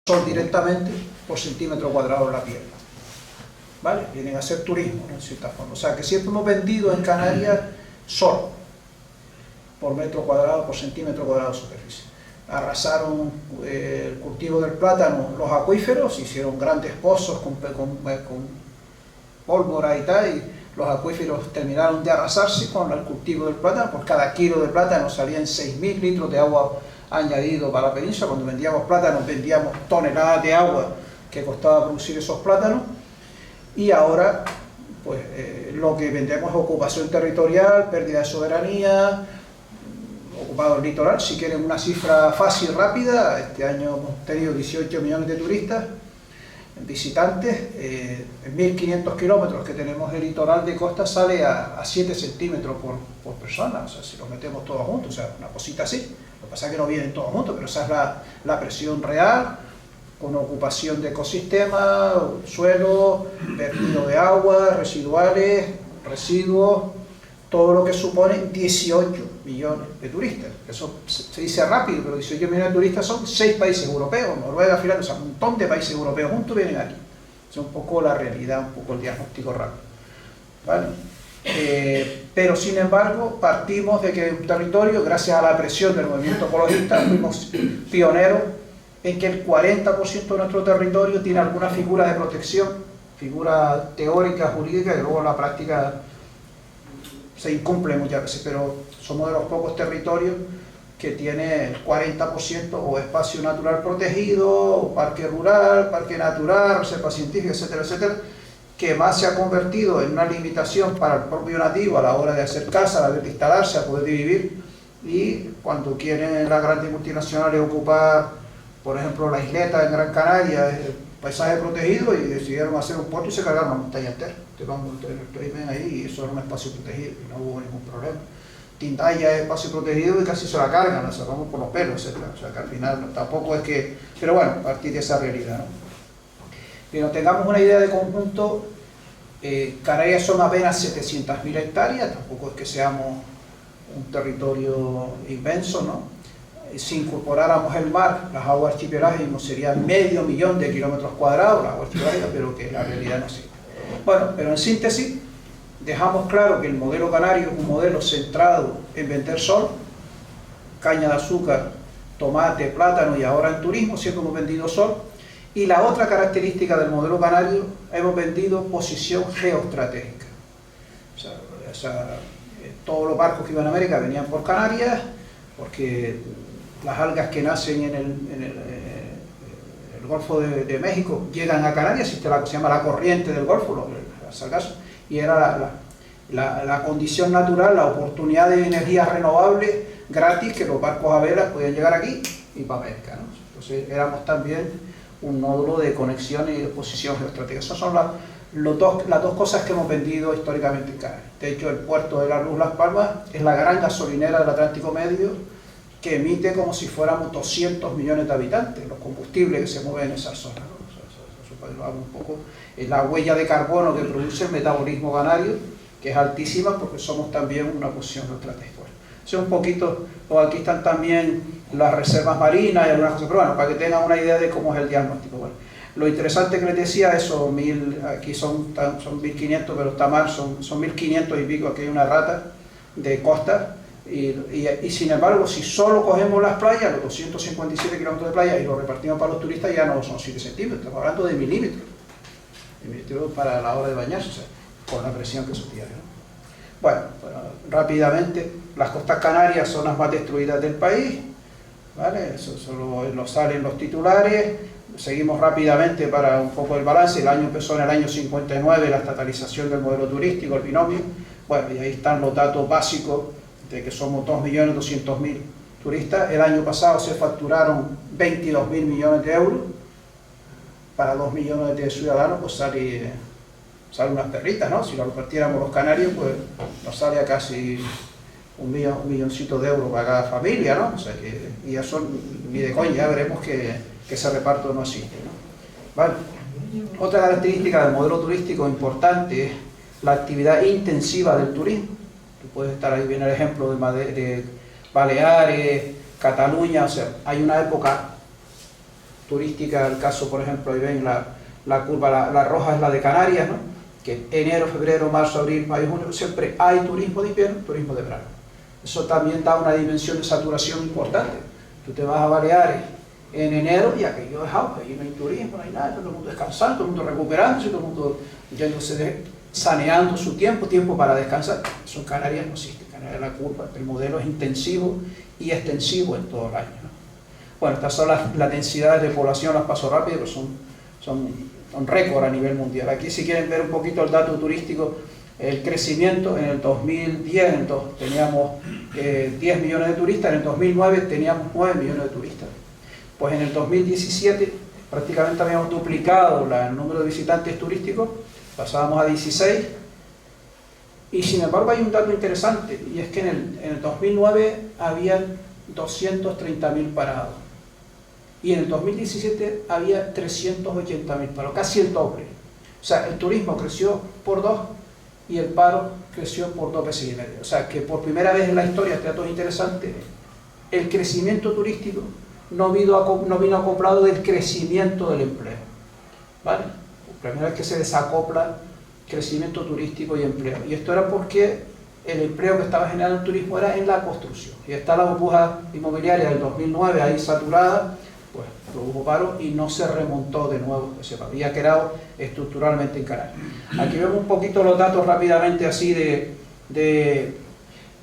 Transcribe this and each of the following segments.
sol directamente por centímetro cuadrado de la tierra. ¿Vale? Vienen a hacer turismo, ¿no? En cierta forma. O sea, que siempre hemos vendido en Canarias sol por metro cuadrado, por centímetro cuadrado de superficie. Arrasaron el cultivo del plátano, los acuíferos, hicieron grandes pozos con pólvora y tal, y los acuíferos terminaron de arrasarse con el cultivo del plátano. Por cada kilo de plátano salían 6.000 litros de agua añadido para la península. Cuando vendíamos plátanos, vendíamos toneladas de agua que costaba producir esos plátanos. Y ahora, pues, lo que vendemos es ocupación territorial, pérdida de soberanía, ocupado el litoral. Si quieren una cifra fácil, rápida, este año hemos tenido 18 millones de turistas, visitantes. En 1.500 kilómetros que tenemos de litoral de costa sale a 7 centímetros por persona. O sea, si los metemos todos juntos, o sea, una cosita así. Lo que pasa es que no vienen todos juntos, pero esa es la presión real, con ocupación de ecosistemas, suelo, vertido de agua, residuales, residuos, todo lo que supone 18 millones de turistas. Eso se dice rápido, pero 18 millones de turistas son 6 países europeos, Noruega, Finlandia, o sea, un montón de países europeos juntos vienen aquí. Es un poco la realidad, un poco el diagnóstico rápido. ¿Vale? Pero sin embargo, partimos de que un territorio, gracias a la presión del movimiento ecologista, fuimos pioneros en que el 40% de nuestro territorio tiene alguna figura de protección, figura teórica, jurídica, que luego en la práctica se incumple muchas veces, pero somos de los pocos territorios que tiene el 40% o espacio natural protegido, o parque rural, parque natural, reserva científica, etcétera, etcétera, que más se ha convertido en una limitación para el propio nativo a la hora de hacer casa, de instalarse, a poder vivir. Y cuando quieren las grandes multinacionales ocupar, por ejemplo, la isleta en Gran Canaria, el paisaje protegido, y decidieron hacer un puerto y se cargaron la montaña entera. Ustedes ven ahí, y eso era un espacio protegido, y no hubo ningún problema. Tindaya es espacio protegido y casi se la cargan, la sacamos por los pelos, etc. O sea que al final tampoco es que... Pero bueno, a partir de esa realidad, ¿no? Pero tengamos una idea de conjunto, Canarias son apenas 700.000 hectáreas, tampoco es que seamos un territorio inmenso, ¿no? Si incorporáramos el mar, las aguas archipelágicas serían 500.000 de kilómetros cuadrados, las aguas archipelágicas, pero que la realidad no es así. Bueno, pero en síntesis, dejamos claro que el modelo canario es un modelo centrado en vender sol, caña de azúcar, tomate, plátano y ahora en turismo, siempre hemos vendido sol. Y la otra característica del modelo canario, hemos vendido posición geoestratégica. O sea, todos los barcos que iban a América venían por Canarias, porque las algas que nacen en el Golfo de México llegan a Canarias, existe la que se llama la corriente del Golfo, las algas, y era la condición natural, la oportunidad de energías renovables gratis que los barcos a vela podían llegar aquí y para América, ¿no? Entonces éramos también un nódulo de conexión y de posición geoestratégica. Esas son las dos cosas que hemos vendido históricamente en Canarias. De hecho, el puerto de la Luz Las Palmas es la gran gasolinera del Atlántico Medio, que emite como si fuéramos 200 millones de habitantes, los combustibles que se mueven en esa zona, ¿no? Eso un poco es la huella de carbono que produce el metabolismo canario, que es altísima porque somos también una posición estratégica. Eso es un poquito, aquí están también las reservas marinas y algunas cosas, pero bueno, para que tengan una idea de cómo es el diagnóstico. Bueno, lo interesante que les decía, eso, aquí son 1.500, pero está mal, son 1.500 y pico, aquí hay una rata de costa. Y sin embargo, si solo cogemos las playas, los 257 kilómetros de playa, y los repartimos para los turistas, ya no son 7 centímetros, estamos hablando de milímetros para la hora de bañarse, o sea, con la presión que eso tiene, ¿no? Bueno, rápidamente, las costas canarias son las más destruidas del país, ¿vale? Eso solo nos salen los titulares. Seguimos rápidamente para un poco el balance. El año empezó en el año 59, la estatalización del modelo turístico, el binomio. Bueno, y ahí están los datos básicos de que somos 2.200.000 turistas. El año pasado se facturaron 22.000 millones de euros. Para 2 millones de ciudadanos, pues sale unas perritas, ¿no? Si lo repartiéramos los canarios, pues nos sale a casi un milloncito de euros para cada familia, ¿no? O sea que, y eso ni de coña, ya veremos que ese reparto no existe, ¿no? Vale. Otra característica del modelo turístico importante es la actividad intensiva del turismo. Tú puedes estar ahí, viene el ejemplo de, Baleares, Cataluña, o sea, hay una época turística, el caso, por ejemplo, ahí ven la curva, la roja es la de Canarias, ¿no? Que enero, febrero, marzo, abril, mayo, junio, siempre hay turismo de invierno, turismo de verano. Eso también da una dimensión de saturación importante. Tú te vas a Baleares en enero y aquello es auge, y no hay turismo, no hay nada, todo el mundo descansando, todo el mundo recuperándose, todo el mundo yéndose saneando su tiempo para descansar. Eso en Canarias no existe. En Canarias la curva, el modelo es intensivo y extensivo en todo el año, ¿no? Bueno, estas son las densidades de población, las paso rápido, pero son récord a nivel mundial. Aquí si quieren ver un poquito el dato turístico, el crecimiento en el 2010, teníamos 10 millones de turistas, en el 2009 teníamos 9 millones de turistas. Pues en el 2017 prácticamente habíamos duplicado el número de visitantes turísticos, pasábamos a 16, y sin embargo hay un dato interesante, y es que en el 2009 había 230.000 parados, y en el 2017 había 380.000 parados, casi el doble. O sea, el turismo creció por 2 y el paro creció por 2 veces y medio. O sea, que por primera vez en la historia, este dato es interesante, el crecimiento turístico no vino acoplado del crecimiento del empleo, ¿vale? Por primera vez que se desacopla crecimiento turístico y empleo. Y esto era porque el empleo que estaba generando el turismo era en la construcción. Y está la burbuja inmobiliaria del 2009 ahí saturada, pues produjo paro y no se remontó de nuevo. Se había quedado estructuralmente en Canarias. Aquí vemos un poquito los datos rápidamente así de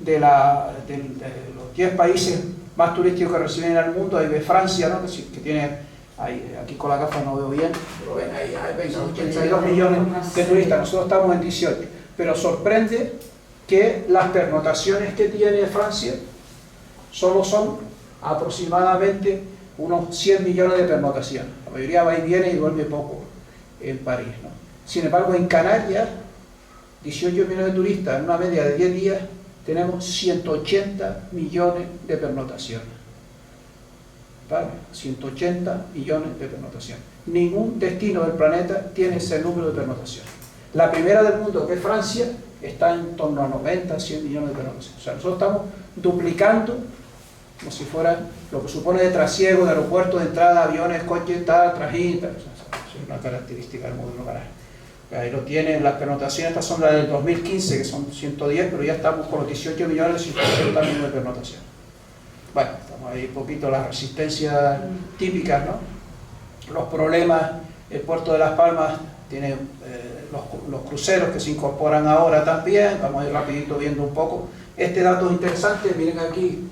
los 10 países más turísticos que reciben en el mundo. Ahí ve Francia, ¿no? que tiene, aquí con la gafa no veo bien, pero ven ahí ven 82 millones de turistas, nosotros estamos en 18. Pero sorprende que las pernotaciones que tiene Francia solo son aproximadamente unos 100 millones de pernotaciones. La mayoría va y viene y duerme poco en París, ¿no? Sin embargo, en Canarias, 18 millones de turistas en una media de 10 días, tenemos 180 millones de pernotaciones. ¿Vale? 180 millones de pernotaciones. Ningún destino del planeta tiene ese número de pernotaciones. La primera del mundo, que es Francia, está en torno a 90, 100 millones de pernotaciones. O sea, nosotros estamos duplicando, como si fuera lo que supone de trasiego, de aeropuerto, de entrada, aviones, coches, tal, trajín, tal. O sea, eso es una característica del modelo Canarias. Ahí lo tienen, las pernotaciones, estas son las del 2015, que son 110, pero ya estamos con los 18 millones, 180 millones de pernotaciones. Bueno, estamos ahí un poquito las resistencias típicas, ¿no? Los problemas, el puerto de Las Palmas tiene los cruceros que se incorporan ahora también, vamos a ir rapidito viendo un poco. Este dato es interesante, miren aquí,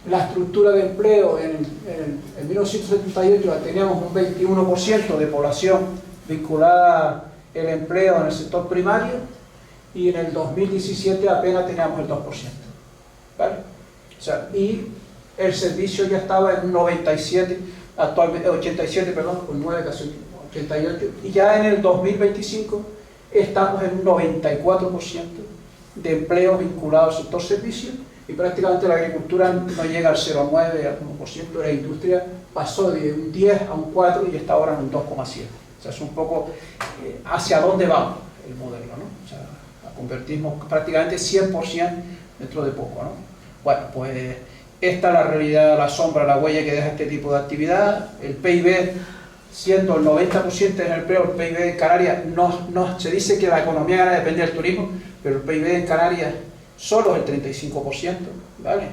la estructura de empleo en 1978 teníamos un 21% de población vinculada al empleo en el sector primario, y en el 2017 apenas teníamos el 2%, ¿vale? O sea, y el servicio ya estaba en un 97, actualmente 87, perdón, con 9, casi 88, y ya en el 2025 estamos en un 94% de empleo vinculado al sector servicio, y prácticamente la agricultura no llega al 0,9, al 1%, de la industria pasó de un 10 a un 4 y está ahora en un 2,7. O sea, es un poco hacia dónde vamos el modelo, ¿no? O sea, la convertimos prácticamente 100% dentro de poco, ¿no? Bueno, pues esta es la realidad, la sombra, la huella que deja este tipo de actividad. El PIB, siendo el 90% en el empleo, el PIB en Canarias, no se dice que la economía canaria depende del turismo, pero el PIB en Canarias solo es el 35%, ¿vale?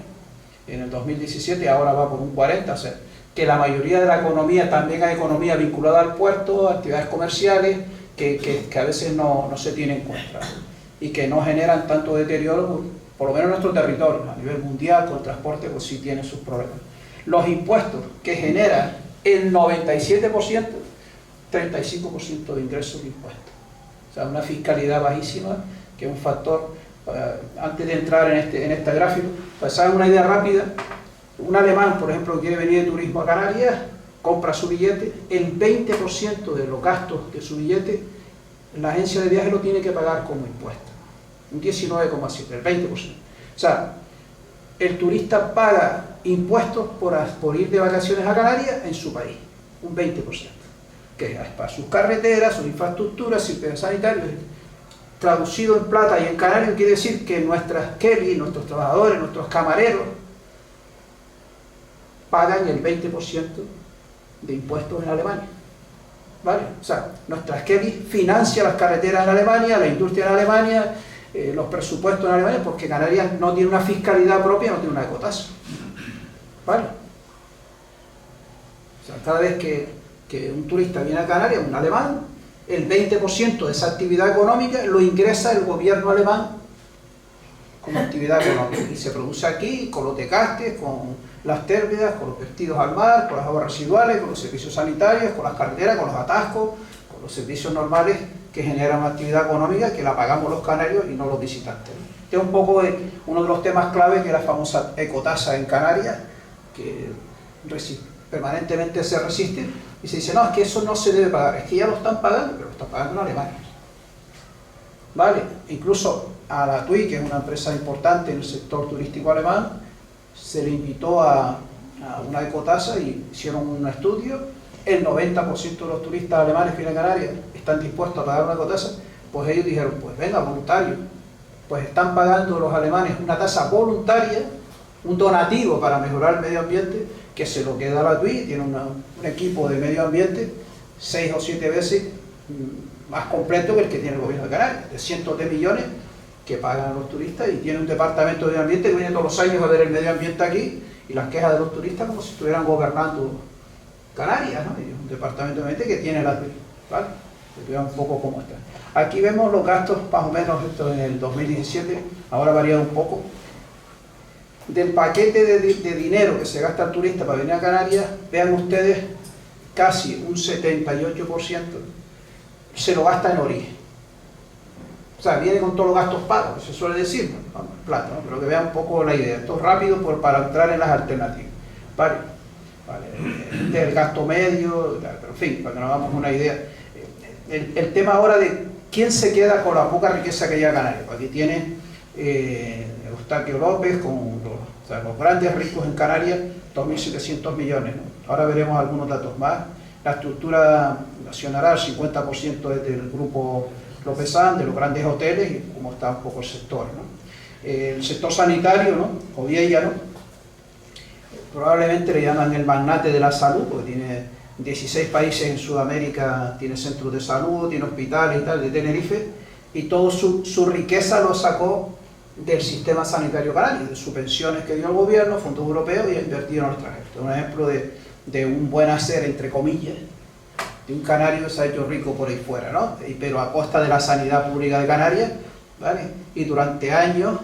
En el 2017 ahora va por un 40%, o sea, que la mayoría de la economía también hay economía vinculada al puerto, actividades comerciales, que a veces no se tienen en cuenta y que no generan tanto deterioro, por lo menos en nuestro territorio. A nivel mundial, con el transporte, pues sí tiene sus problemas. Los impuestos que genera el 97%, 35% de ingresos de impuestos. O sea, una fiscalidad bajísima, que es un factor. Antes de entrar en este gráfico, para saber una idea rápida, un alemán, por ejemplo, que quiere venir de turismo a Canarias, compra su billete, el 20% de los gastos de su billete, la agencia de viajes lo tiene que pagar como impuesto, un 19,7%, el 20%. O sea, el turista paga impuestos por ir de vacaciones a Canarias en su país, un 20%, que es para sus carreteras, sus infraestructuras, sistemas sanitarios. Traducido en plata y en canario quiere decir que nuestras Kelly, nuestros trabajadores, nuestros camareros pagan el 20% de impuestos en Alemania. ¿Vale? O sea, nuestra Skebi financia las carreteras en Alemania, la industria en Alemania, los presupuestos en Alemania, porque Canarias no tiene una fiscalidad propia, no tiene una ecotasa. ¿Vale? O sea, cada vez que un turista viene a Canarias, un alemán, el 20% de esa actividad económica lo ingresa el gobierno alemán como actividad económica y se produce aquí con los desgastes, con las térmidas, con los vertidos al mar, con las aguas residuales, con los servicios sanitarios, con las carreteras, con los atascos, con los servicios normales que generan una actividad económica que la pagamos los canarios y no los visitantes. Este es un poco uno de los temas clave, que es la famosa ecotasa en Canarias, que permanentemente se resiste y se dice, no, es que eso no se debe pagar, es que ya lo están pagando, pero lo están pagando en Alemania. ¿Vale? Incluso a la TUI, que es una empresa importante en el sector turístico alemán, se le invitó a una ecotasa y hicieron un estudio. El 90% de los turistas alemanes que vienen a Canarias están dispuestos a pagar una ecotasa. Pues ellos dijeron, pues venga, voluntario. Pues están pagando los alemanes una tasa voluntaria, un donativo para mejorar el medio ambiente, que se lo queda a la TUI. Tiene un equipo de medio ambiente 6 o 7 veces más completo que el que tiene el gobierno de Canarias, de cientos de millones que pagan a los turistas, y tiene un departamento de medio ambiente que viene todos los años a ver el medio ambiente aquí y las quejas de los turistas como si estuvieran gobernando Canarias, ¿no? Y un departamento de medio ambiente que tiene la TUI, ¿vale? Que vean un poco cómo está. Aquí vemos los gastos, más o menos, esto en el 2017, ahora ha variado un poco. Del paquete de dinero que se gasta el turista para venir a Canarias, vean ustedes, casi un 78% se lo gasta en origen. O sea, viene con todos los gastos pagos, que se suele decir, ¿no? Plata, ¿no? Pero que vean un poco la idea. Esto es rápido para entrar en las alternativas. ¿Vale? Del gasto medio, pero en fin, para que nos hagamos una idea. El tema ahora de quién se queda con la poca riqueza que llega a Canarias. Aquí tiene Eustaquio López con los grandes ricos en Canarias, 2.700 millones, ¿no? Ahora veremos algunos datos más. La estructura nacional, el 50% es del grupo López-San, de los grandes hoteles, y cómo está un poco el sector, ¿no? El sector sanitario, ¿no? Oviella, ¿no? Probablemente le llaman el magnate de la salud, porque tiene 16 países en Sudamérica, tiene centros de salud, tiene hospitales y tal, de Tenerife, y toda su riqueza lo sacó del sistema sanitario canario, de subvenciones que dio el gobierno, fondos europeos, y invertido en el extranjero. Este es un ejemplo de un buen hacer, entre comillas, de un canario que se ha hecho rico por ahí fuera, ¿no? Pero a costa de la sanidad pública de Canarias, ¿vale? Y durante años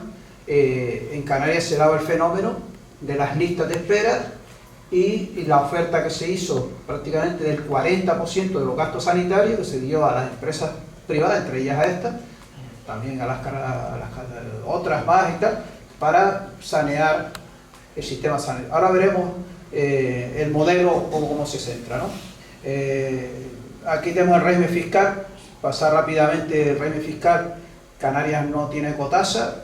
en Canarias se daba el fenómeno de las listas de espera y la oferta que se hizo prácticamente del 40% de los gastos sanitarios que se dio a las empresas privadas, entre ellas a estas, también a las otras más y tal, para sanear el sistema sanitario. Ahora veremos el modelo cómo se centra, ¿no? Aquí tenemos el régimen fiscal. Pasar rápidamente el régimen fiscal. Canarias no tiene ecotasa.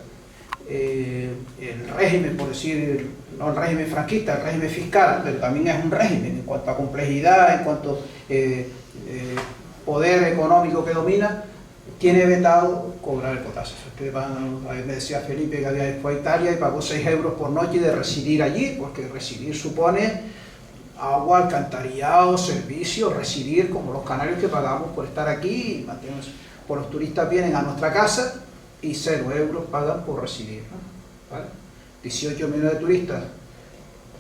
El régimen, por decir, no el régimen franquista, el régimen fiscal, pero también es un régimen en cuanto a complejidad, en cuanto poder económico que domina, tiene vetado cobrar ecotasa. Ustedes me decía Felipe que había ido a Italia y pagó 6 euros por noche de residir allí, porque residir supone agua, alcantarillado, servicios, residir, como los canarios que pagamos por estar aquí y mantenemos. Por los turistas vienen a nuestra casa y 0 euros pagan por residir, ¿no? ¿Vale? 18 millones de turistas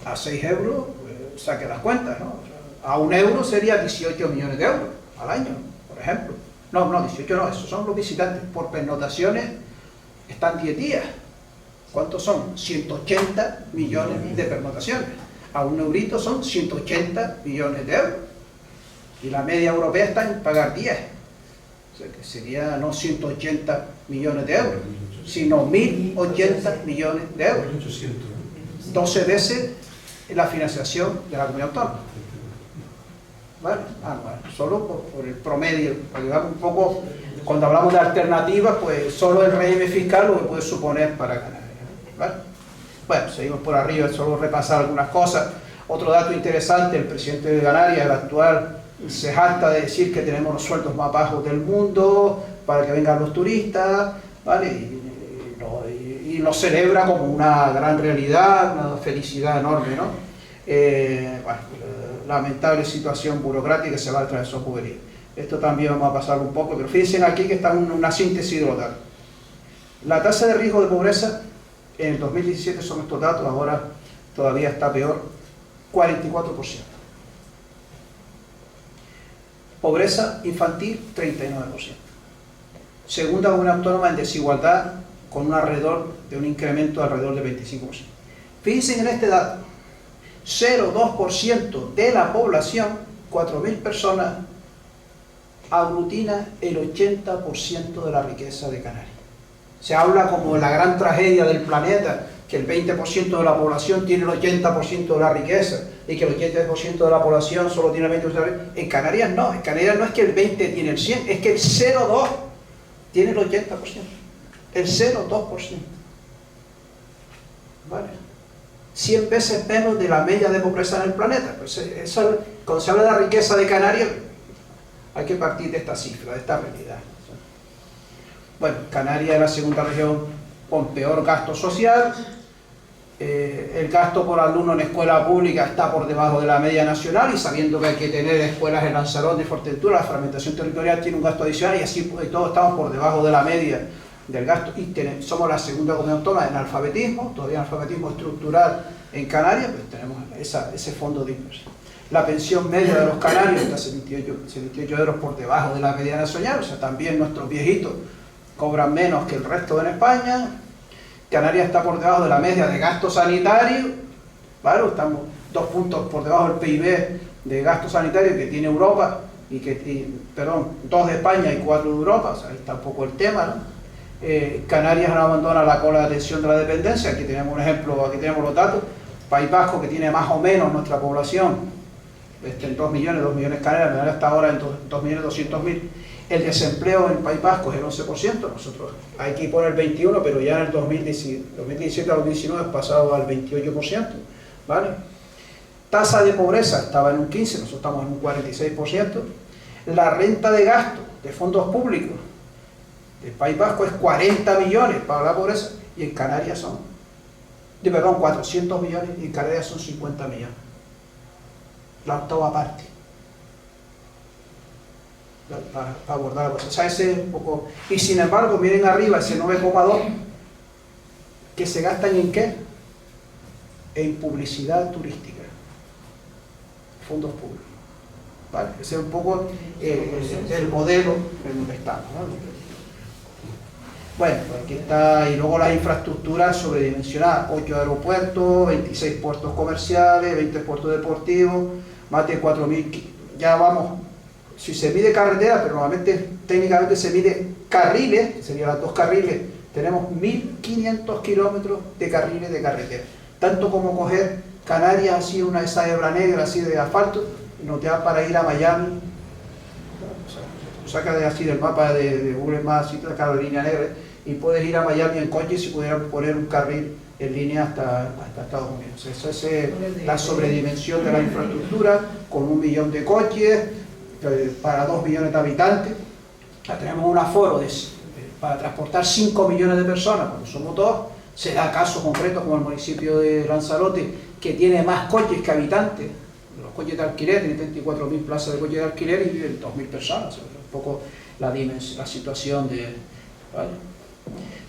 a 6 euros, pues, saque las cuentas, ¿no? O sea, a 1 euro sería 18 millones de euros al año, por ejemplo. No, 18 no, esos son los visitantes. Por pernotaciones están 10 días. ¿Cuántos son? 180 millones de pernotaciones. A 1 eurito son 180 millones de euros. Y la media europea está en pagar 10. O sea que sería no 180 millones de euros, sino 1.080 millones de euros. 12 veces la financiación de la comunidad autónoma. ¿Vale? Bueno, solo por el promedio, para llevar un poco, cuando hablamos de alternativas, pues solo el régimen fiscal lo que puede suponer para Canarias. ¿Vale? Bueno, seguimos por arriba, solo repasar algunas cosas. Otro dato interesante, el presidente de Canarias, el actual, se jacta de decir que tenemos los sueldos más bajos del mundo para que vengan los turistas, ¿vale? Y lo celebra como una gran realidad, una felicidad enorme, ¿no? Bueno, lamentable situación burocrática, se va a traer sopubería. Esto también vamos a pasar un poco, pero fíjense aquí que está una síntesis de lo tal. La tasa de riesgo de pobreza, en el 2017 son estos datos, ahora todavía está peor, 44%. Pobreza infantil, 39%. Segunda comunidad autónoma en desigualdad, con un incremento de alrededor del 25%. Fíjense en este dato, 0,2% de la población, 4.000 personas, aglutina el 80% de la riqueza de Canarias. Se habla como la gran tragedia del planeta, que el 20% de la población tiene el 80% de la riqueza y que el 80% de la población solo tiene el 20% de la riqueza. En Canarias no es que el 20% tiene el 100%, es que el 0,2% tiene el 80%, el 0,2%. ¿Vale? 100 veces menos de la media de pobreza en el planeta. Pues eso, cuando se habla de la riqueza de Canarias, hay que partir de esta cifra, de esta realidad. Bueno, Canarias es la segunda región con peor gasto social. El gasto por alumno en escuela pública está por debajo de la media nacional, y sabiendo que hay que tener escuelas en Lanzarote y Fuerteventura, la fragmentación territorial tiene un gasto adicional, y así todos estamos por debajo de la media del gasto, y somos la segunda comunidad autónoma en alfabetismo, todavía en alfabetismo estructural en Canarias, pues tenemos ese fondo de inversión. La pensión media de los canarios está 78 euros por debajo de la media nacional, o sea, también nuestros viejitos cobran menos que el resto en España. Canarias está por debajo de la media de gasto sanitario, ¿vale? Estamos 2 puntos por debajo del PIB de gasto sanitario que tiene Europa, perdón, 2 de España y 4 de Europa, o sea, ahí está un poco el tema, ¿no? Canarias no abandona la cola de atención de la dependencia. Aquí tenemos un ejemplo, aquí tenemos los datos. País Vasco, que tiene más o menos nuestra población, en 2 millones Canarias, está ahora en 2.200.000. El desempleo en el País Vasco es el 11%, nosotros aquí pone el 21%, pero ya en el 2017 al 2019 pasado al 28%, ¿vale? Tasa de pobreza estaba en un 15%, nosotros estamos en un 46%. La renta de gasto de fondos públicos del País Vasco es 40 millones para la pobreza, y en Canarias son, 400 millones, y en Canarias son 50 millones. La octava parte. Para abordar la cosa. O sea, ese es un poco. Y sin embargo, miren arriba ese 9,2 que se gastan en ¿qué? En publicidad turística, fondos públicos, ¿vale? Ese es un poco el modelo en donde estamos, ¿no? Bueno, pues aquí está, y luego las infraestructuras sobredimensionadas: 8 aeropuertos, 26 puertos comerciales, 20 puertos deportivos, más de 4.000, ya vamos. Si se mide carretera, pero normalmente técnicamente se mide carriles, que serían los 2 carriles, tenemos 1.500 kilómetros de carriles de carretera. Tanto como coger Canarias, así una esa hebra negra así de asfalto, y nos da para ir a Miami. O sea, saca así del mapa de Google Maps, así saca la línea negra, y puedes ir a Miami en coche si pudieran poner un carril en línea hasta Estados Unidos. Eso es la sobredimensión de la infraestructura, con 1 millón de coches, para 2 millones de habitantes. Tenemos un aforo para transportar 5 millones de personas, cuando somos 2. Se da casos concretos como el municipio de Lanzarote, que tiene más coches que habitantes. Los coches de alquiler, tiene 34.000 plazas de coches de alquiler y viven 2.000 personas. Es un poco la situación de... ¿vale?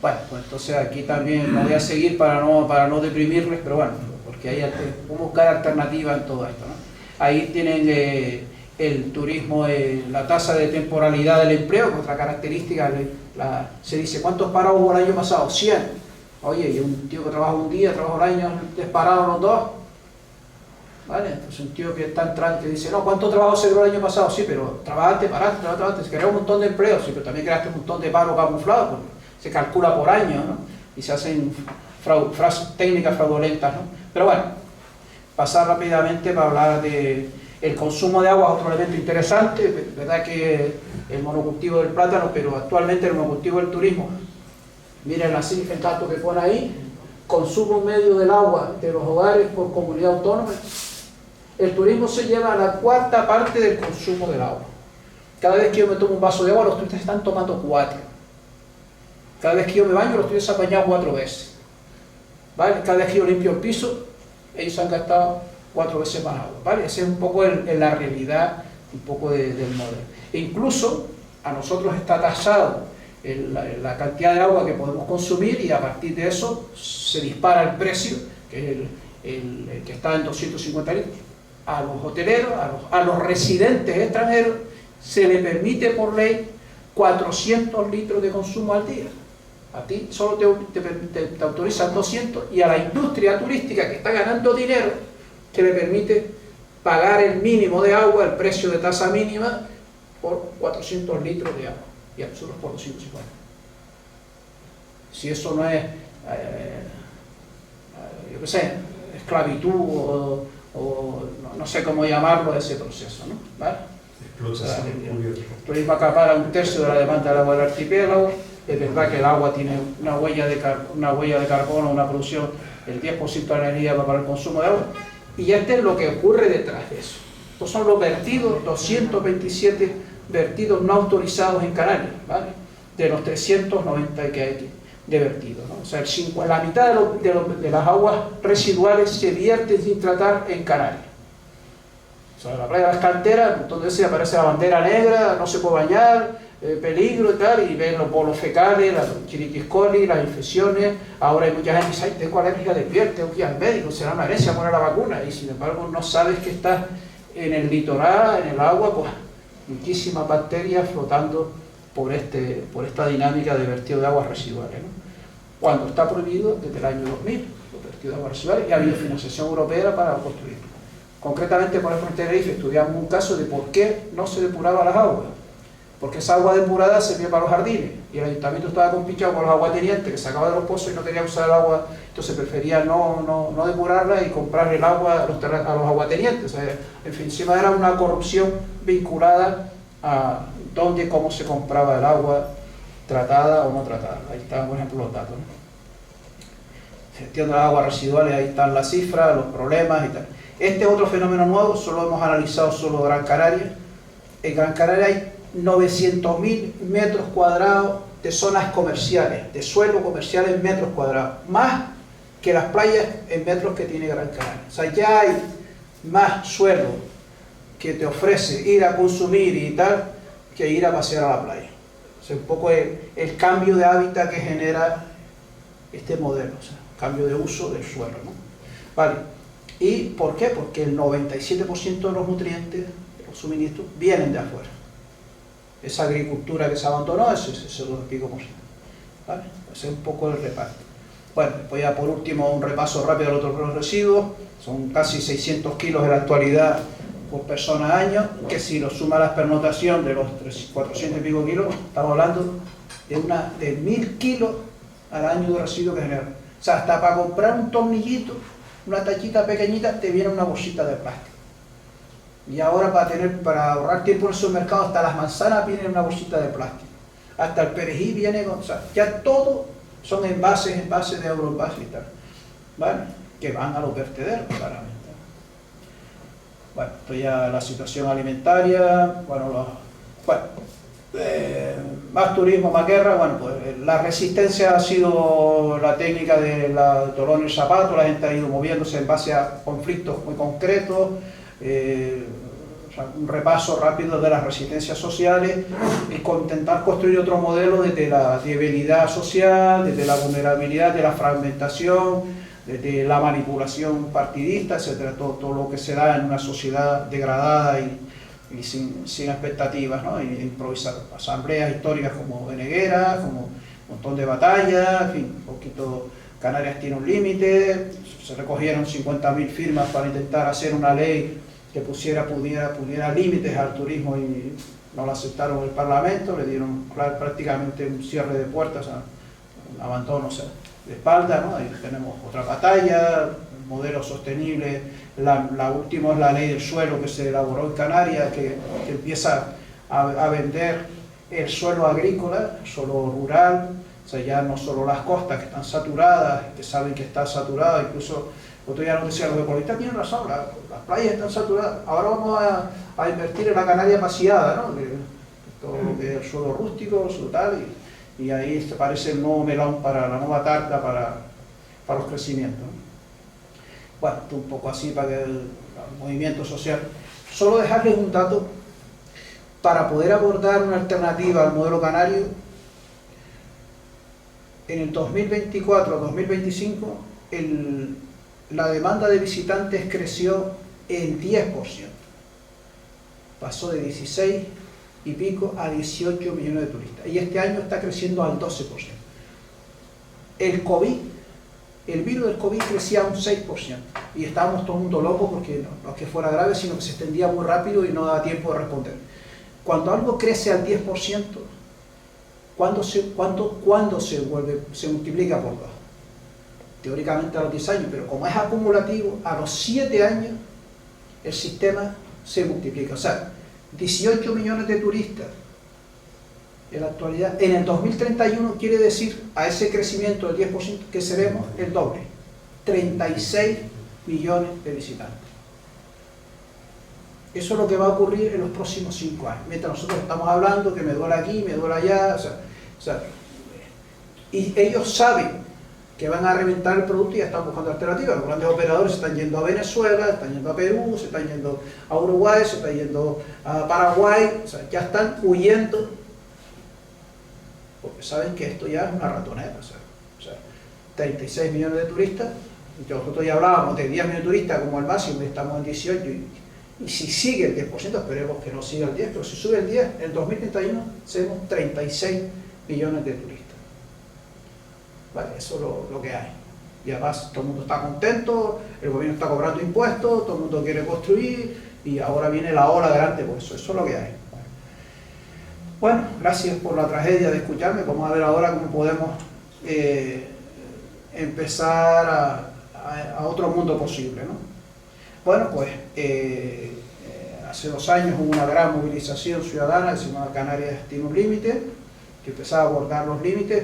Bueno, pues entonces aquí también no voy a seguir para no deprimirles, pero bueno, porque hay que buscar alternativas en todo esto, ¿no? Ahí tienen el turismo, la tasa de temporalidad del empleo, que otra característica, se dice, ¿cuántos parados hubo el año pasado? 100. Oye, y un tío que trabaja un día, trabaja un año, desparado los 2. ¿Vale? Entonces un tío que está entrando, que dice, no, ¿cuánto trabajo se dio el año pasado? Sí, pero trabajaste, paraste, creaste un montón de empleos, sí, pero también creaste un montón de paro camuflado, porque se calcula por año, ¿no? Y se hacen técnicas fraudulentas, ¿no? Pero bueno, pasar rápidamente para hablar de... El consumo de agua es otro elemento interesante, verdad que el monocultivo del plátano, pero actualmente el monocultivo del turismo, miren el dato que pone ahí, consumo medio del agua de los hogares por comunidad autónoma. El turismo se lleva a la 4ª parte del consumo del agua. Cada vez que yo me tomo un vaso de agua, los turistas están tomando 4. Cada vez que yo me baño, los turistas se han bañado 4 veces. ¿Vale? Cada vez que yo limpio el piso, ellos han gastado 4 veces más agua, ¿vale? Esa es un poco la realidad un poco del modelo. E incluso a nosotros está tasado la cantidad de agua que podemos consumir y a partir de eso se dispara el precio, que es el que está en 250 litros. A los hoteleros, a los residentes extranjeros, se le permite por ley 400 litros de consumo al día. A ti solo te autorizan 200 y a la industria turística que está ganando dinero se le permite pagar el mínimo de agua, el precio de tasa mínima, por 400 litros de agua y a nosotros por 250. Si eso no es, yo qué sé, esclavitud o no sé cómo llamarlo, ese proceso, ¿no? ¿Vale? Explotación encubierta. El turismo acapara un tercio de la demanda del agua del archipiélago. Es verdad que el agua tiene una huella de carbono, una producción, el 10% de la energía va para el consumo de agua. Y este es lo que ocurre detrás de eso. Estos son los vertidos, 227 vertidos no autorizados en Canarias, ¿vale? De los 390 que hay de vertidos, ¿no? O sea, la mitad de las aguas residuales se vierten sin tratar en Canarias. O sea, en la playa de las Canteras, entonces aparece la bandera negra, no se puede bañar, peligro y tal, y ven los bolos fecales, las chiriquiscolis, las infecciones. Ahora hay mucha gente que dice, ay, tengo alergia de piel, tengo que ir al médico, será una herencia poner la vacuna, y sin embargo no sabes que estás en el litoral, en el agua, pues muchísimas bacterias flotando por esta dinámica de vertido de aguas residuales, ¿no? Cuando está prohibido desde el año 2000, los vertidos de aguas residuales, y ha habido financiación europea para construirlo. Concretamente, por ejemplo, en Tenerife estudiamos un caso de por qué no se depuraban las aguas. Porque esa agua depurada servía para los jardines y el ayuntamiento estaba compinchado con los aguatenientes que sacaba de los pozos y no quería usar el agua, entonces prefería no depurarla y comprar el agua a los aguatenientes. O sea, en fin, encima era una corrupción vinculada a dónde y cómo se compraba el agua, tratada o no tratada. Ahí están, por ejemplo, los datos, ¿no? Gestión de las aguas residuales, ahí están las cifras, los problemas y tal. Este es otro fenómeno nuevo, solo hemos analizado solo Gran Canaria. En Gran Canaria hay 900.000 metros cuadrados de zonas comerciales, de suelo comercial en metros cuadrados, más que las playas en metros que tiene Gran Canaria. O sea, ya hay más suelo que te ofrece ir a consumir y tal, que ir a pasear a la playa. O sea, un poco el cambio de hábitat que genera este modelo, o sea, cambio de uso del suelo, ¿no? Vale. ¿Y por qué? Porque el 97% de los nutrientes, de los suministros, vienen de afuera. Esa agricultura que se abandonó, eso lo explico por sí. ¿Vale? Ese es un poco el reparto. Bueno, después ya por último un repaso rápido de los residuos. Son casi 600 kilos en la actualidad por persona al año, que si lo suma la pernotación de los 400 y pico kilos, estamos hablando de 1.000 kilos al año de residuos que generan. O sea, hasta para comprar un tornillito, una tachita pequeñita, te viene una bolsita de plástico. Y ahora para ahorrar tiempo en el supermercado, hasta las manzanas vienen en una bolsita de plástico. Hasta el perejil viene con... O sea, ya todo son envases de agroenvases y tal. ¿Vale? Que van a los vertederos, claramente. Bueno, esto ya la situación alimentaria, más turismo, más guerra. Bueno, pues la resistencia ha sido la técnica de la Tolón y el zapato, la gente ha ido moviéndose en base a conflictos muy concretos. O sea, un repaso rápido de las resistencias sociales y intentar construir otro modelo desde la debilidad social, desde la vulnerabilidad, de la fragmentación, desde la manipulación partidista, etcétera, todo lo que se da en una sociedad degradada y sin expectativas, ¿no? Y improvisar asambleas históricas como Veneguera, como un montón de batallas, en fin, un poquito. Canarias tiene un límite, se recogieron 50.000 firmas para intentar hacer una ley que pudiera límites al turismo y no lo aceptaron en el Parlamento, le dieron prácticamente un cierre de puertas, un abandono, o sea, de espalda, ¿no? Ahí tenemos otra batalla, el modelo sostenible, la última es la ley del suelo que se elaboró en Canarias, que empieza a vender el suelo agrícola, el suelo rural. O sea, ya no solo las costas que están saturadas, que saben que está saturada, incluso otro día nos decían los ecologistas tienen razón, las playas están saturadas, ahora vamos a invertir en la Canaria paseada, ¿no? Todo lo que es el suelo rústico, su tal, y ahí se parece el nuevo melón para la nueva tarta para los crecimientos, ¿no? Bueno, esto un poco así para que al movimiento social. Solo dejarles un dato para poder abordar una alternativa al modelo canario. En el 2024-2025 la demanda de visitantes creció en 10%. Pasó de 16 y pico a 18 millones de turistas. Y este año está creciendo al 12%. El virus del COVID crecía un 6%. Y estábamos todo el mundo loco porque no es que fuera grave, sino que se extendía muy rápido y no daba tiempo de responder. Cuando algo crece al 10%, ¿cuándo se multiplica por 2? Teóricamente a los 10 años, pero como es acumulativo, a los 7 años el sistema se multiplica. O sea, 18 millones de turistas en la actualidad. En el 2031 quiere decir a ese crecimiento del 10% que seremos el doble. 36 millones de visitantes. Eso es lo que va a ocurrir en los próximos 5 años. Mientras nosotros estamos hablando que me duele aquí, me duele allá, y ellos saben que van a reventar el producto y ya están buscando alternativas. Los grandes operadores se están yendo a Venezuela, se están yendo a Perú, se están yendo a Uruguay, se están yendo a Paraguay, ya están huyendo, porque saben que esto ya es una ratonera. 36 millones de turistas, nosotros ya hablábamos de 10 millones de turistas como el máximo, y estamos en 18, y si sigue el 10%, esperemos que no siga el 10%, pero si sube el 10%, en 2031 seremos 36 millones de turistas. Vale, eso es lo que hay. Y además todo el mundo está contento, el gobierno está cobrando impuestos, todo el mundo quiere construir, y ahora viene la ola grande, pues eso es lo que hay. Bueno, gracias por la tragedia de escucharme. Vamos a ver ahora cómo podemos empezar a otro mundo posible, ¿no? Bueno, pues hace 2 años hubo una gran movilización ciudadana que se llamaba Canarias tiene un límite, que empezaba a abordar los límites.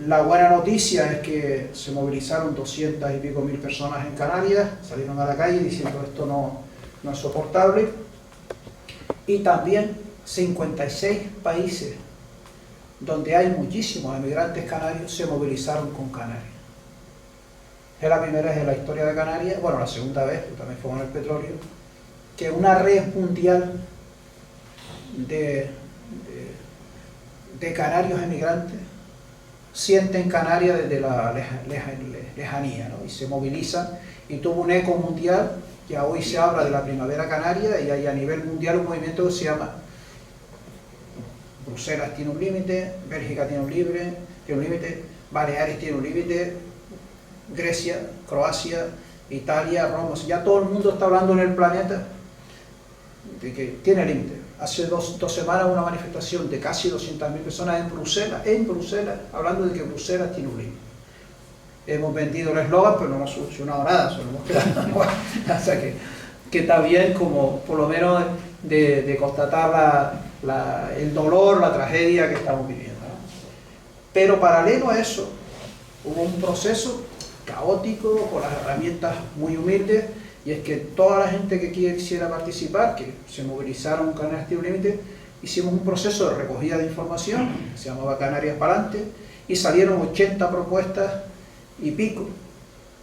La buena noticia es que se movilizaron 200 y pico mil personas en Canarias, salieron a la calle diciendo esto no es soportable. Y también 56 países donde hay muchísimos emigrantes canarios se movilizaron con Canarias. Es la primera vez en la historia de Canarias, bueno, la segunda vez, que también fue con el petróleo, que una red mundial de canarios emigrantes sienten Canarias desde la lejanía, ¿no? Y se movilizan, y tuvo un eco mundial. Ya hoy se habla de la primavera canaria, y hay a nivel mundial un movimiento que se llama Bruselas tiene un límite, Bélgica tiene un límite, Baleares tiene un límite, Grecia, Croacia, Italia, Roma. O sea, ya todo el mundo está hablando en el planeta de que tiene límite. Hace dos semanas una manifestación de casi 200.000 personas en Bruselas, hablando de que Bruselas tiene un límite. Hemos vendido el eslogan, pero no hemos solucionado nada, solo hemos quedado igual. O sea que está bien, como por lo menos de constatar el dolor, la tragedia que estamos viviendo, ¿no? Pero paralelo a eso, hubo un proceso caótico, con las herramientas muy humildes, y es que toda la gente que quisiera participar, que se movilizaron con Canarias tiene un límite, hicimos un proceso de recogida de información, que se llamaba Canarias para adelante, y salieron 80 propuestas y pico.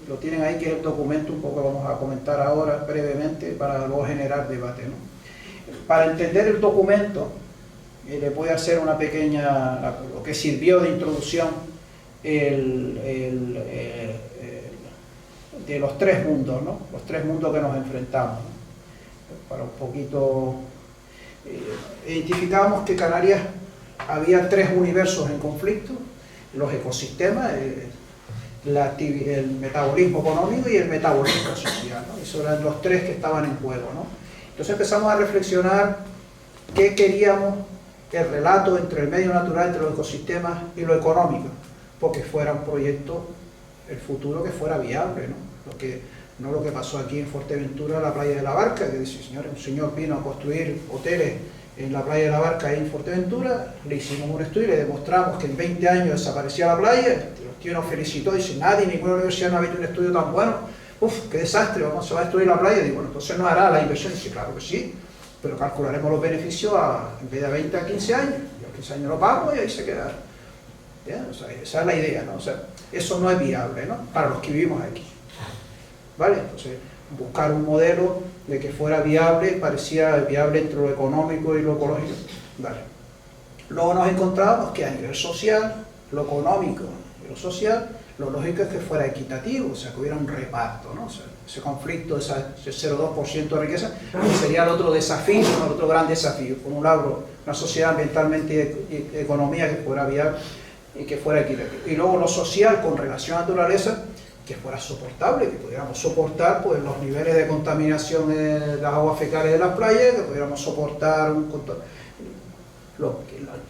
Lo tienen ahí, que es el documento, un poco vamos a comentar ahora brevemente para luego generar debate, ¿no? Para entender el documento, les voy a hacer una pequeña, lo que sirvió de introducción, de los 3 mundos, ¿no? Los 3 mundos que nos enfrentamos, ¿no? Para un poquito, identificamos que Canarias había 3 universos en conflicto: los ecosistemas, el metabolismo económico y el metabolismo social, ¿no? Esos eran los 3 que estaban en juego, ¿no? Entonces empezamos a reflexionar qué queríamos, el relato entre el medio natural, entre los ecosistemas y lo económico, porque fuera un proyecto, el futuro, que fuera viable, ¿no? No lo que pasó aquí en Fuerteventura, la playa de la Barca, que dice, señores, un señor vino a construir hoteles en la playa de la Barca, ahí en Fuerteventura, le hicimos un estudio y le demostramos que en 20 años desaparecía la playa. El tío nos felicitó y dice, nadie, ninguna universidad no ha visto un estudio tan bueno, qué desastre, se va a destruir la playa. Y digo, bueno, entonces no hará la inversión. Y dice, claro que sí, pero calcularemos los beneficios en vez de 20 a 15 años, y a 15 años lo pagamos y ahí se queda. ¿Ya? O sea, esa es la idea, ¿no? O sea, eso no es viable, ¿no? Para los que vivimos aquí. ¿Vale? Entonces, buscar un modelo de que fuera viable, parecía viable entre lo económico y lo ecológico. Vale. Luego nos encontramos que a nivel social, lo económico y lo social, lo lógico es que fuera equitativo, o sea, que hubiera un reparto, ¿no? O sea, ese conflicto, ese 0,2% de riqueza, sería el otro desafío, el otro gran desafío. Por un lado, una sociedad ambientalmente y economía que fuera viable y que fuera equitativo. Y luego lo social con relación a la naturaleza, que fuera soportable, que pudiéramos soportar pues, los niveles de contaminación de las aguas fecales de las playas, que pudiéramos soportar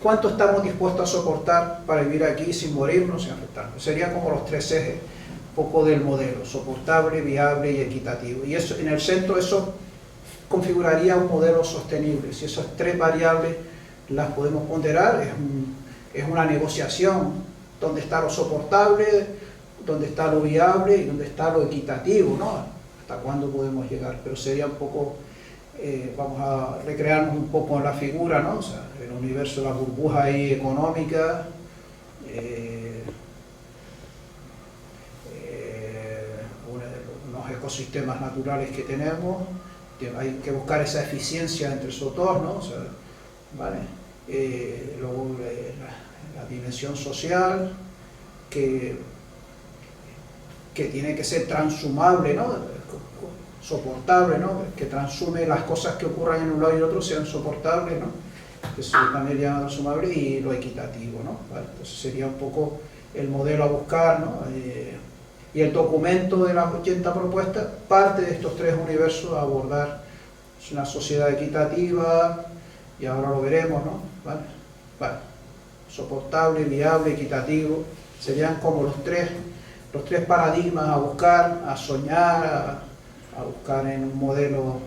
cuánto estamos dispuestos a soportar para vivir aquí sin morirnos, sin afectarnos. Serían como los tres ejes un poco del modelo: soportable, viable y equitativo. Y eso, en el centro eso configuraría un modelo sostenible. Si esas tres variables las podemos ponderar, es una negociación donde está lo soportable, donde está lo viable y donde está lo equitativo, ¿no? Hasta cuándo podemos llegar, pero sería un poco, vamos a recrearnos un poco en la figura, ¿no? O sea, el universo de la burbuja ahí económica, unos ecosistemas naturales que tenemos, hay que buscar esa eficiencia entre esos dos, ¿no? O sea, ¿vale? Luego la dimensión social, que tiene que ser transhumable, ¿no? Soportable, ¿no? Que transume las cosas que ocurran en un lado y en otro sean soportables, ¿no? Que se también llama transhumable, y lo equitativo, ¿no? ¿Vale? Entonces sería un poco el modelo a buscar, ¿no? Y el documento de las 80 propuestas parte de estos tres universos a abordar. Es una sociedad equitativa, y ahora lo veremos, ¿no? ¿Vale? Vale. Soportable, viable, equitativo, serían como los tres paradigmas a buscar, a soñar, a buscar en un modelo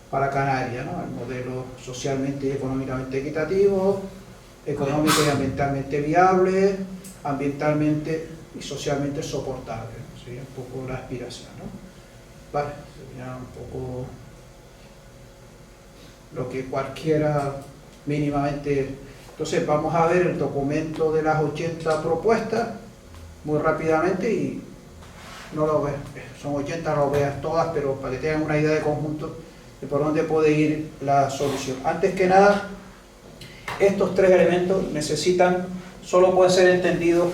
para Canarias, ¿no? El modelo socialmente y económicamente equitativo, económico y ambientalmente viable, ambientalmente y socialmente soportable, ¿no? Sería un poco la aspiración, ¿no? Vale, sería un poco lo que cualquiera mínimamente. Entonces vamos a ver el documento de las 80 propuestas muy rápidamente, y no lo ves, son 80, no lo veas todas, pero para que tengan una idea de conjunto de por dónde puede ir la solución. Antes que nada, estos tres elementos solo pueden ser entendidos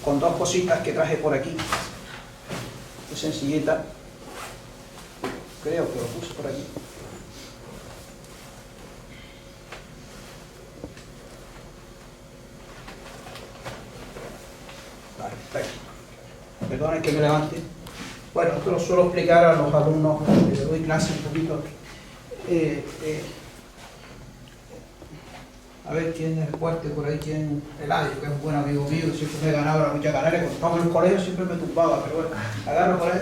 con dos cositas que traje por aquí. Muy sencillita, creo que lo puse por aquí. Vale, está aquí. Perdonen que me levante. Bueno, esto lo suelo explicar a los alumnos que les doy clase un poquito. A ver quién es fuerte por ahí, quién. Eladio, que es un buen amigo mío, siempre me ganaba la lucha canaria. Cuando estaba en el colegio siempre me tumbaba, pero bueno, agarro por ahí,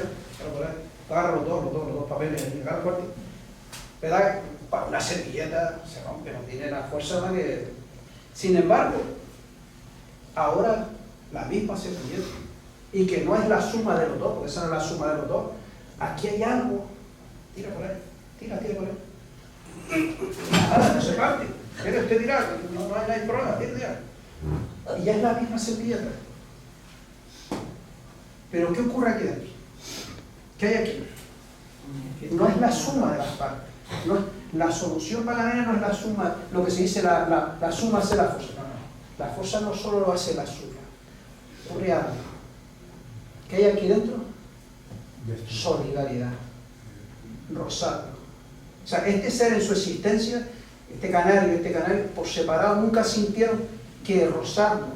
agarro los dos papeles, agarro fuerte. ¿Verdad? Para una servilleta se rompe, no tiene la fuerza más que. Sin embargo, ahora la misma servilleta, y que no es la suma de los dos, porque esa no es la suma de los dos. Aquí hay algo, tira por ahí, tira por ahí. Nada, no se parte. ¿Quiere usted tirar? No hay problema, tira. Y ya es la misma servilleta. Pero ¿qué ocurre aquí dentro? ¿Qué hay aquí? No es la suma de las partes. No es, la solución para la nena no es la suma, lo que se dice la suma hace la fuerza. No. La fuerza no solo lo hace la suya. Ocurre algo. ¿Qué hay aquí dentro? Solidaridad. Rosario. O sea, este ser en su existencia, este canario, por separado nunca sintieron que rozarnos,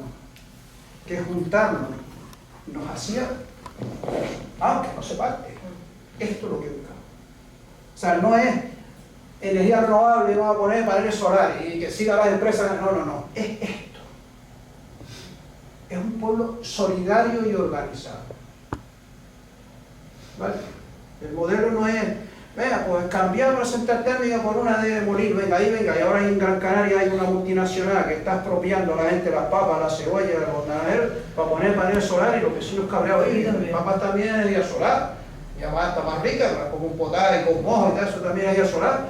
que juntarnos, nos hacía, aunque no se parte. Esto es lo que buscamos. O sea, no es energía renovable, vamos a poner paneles solares y que siga las empresas. No. Es esto. Es un pueblo solidario y organizado. ¿Vale? El modelo no es, venga, pues cambiar la central térmica por una de morir, venga, y ahora en Gran Canaria hay una multinacional que está expropiando a la gente las papas, las cebollas, los naranjeros, para poner paneles solares, y los vecinos cabreados, y papas también es energía solar, y además está más rica, como un potaje con mojo y tal, eso también es energía solar.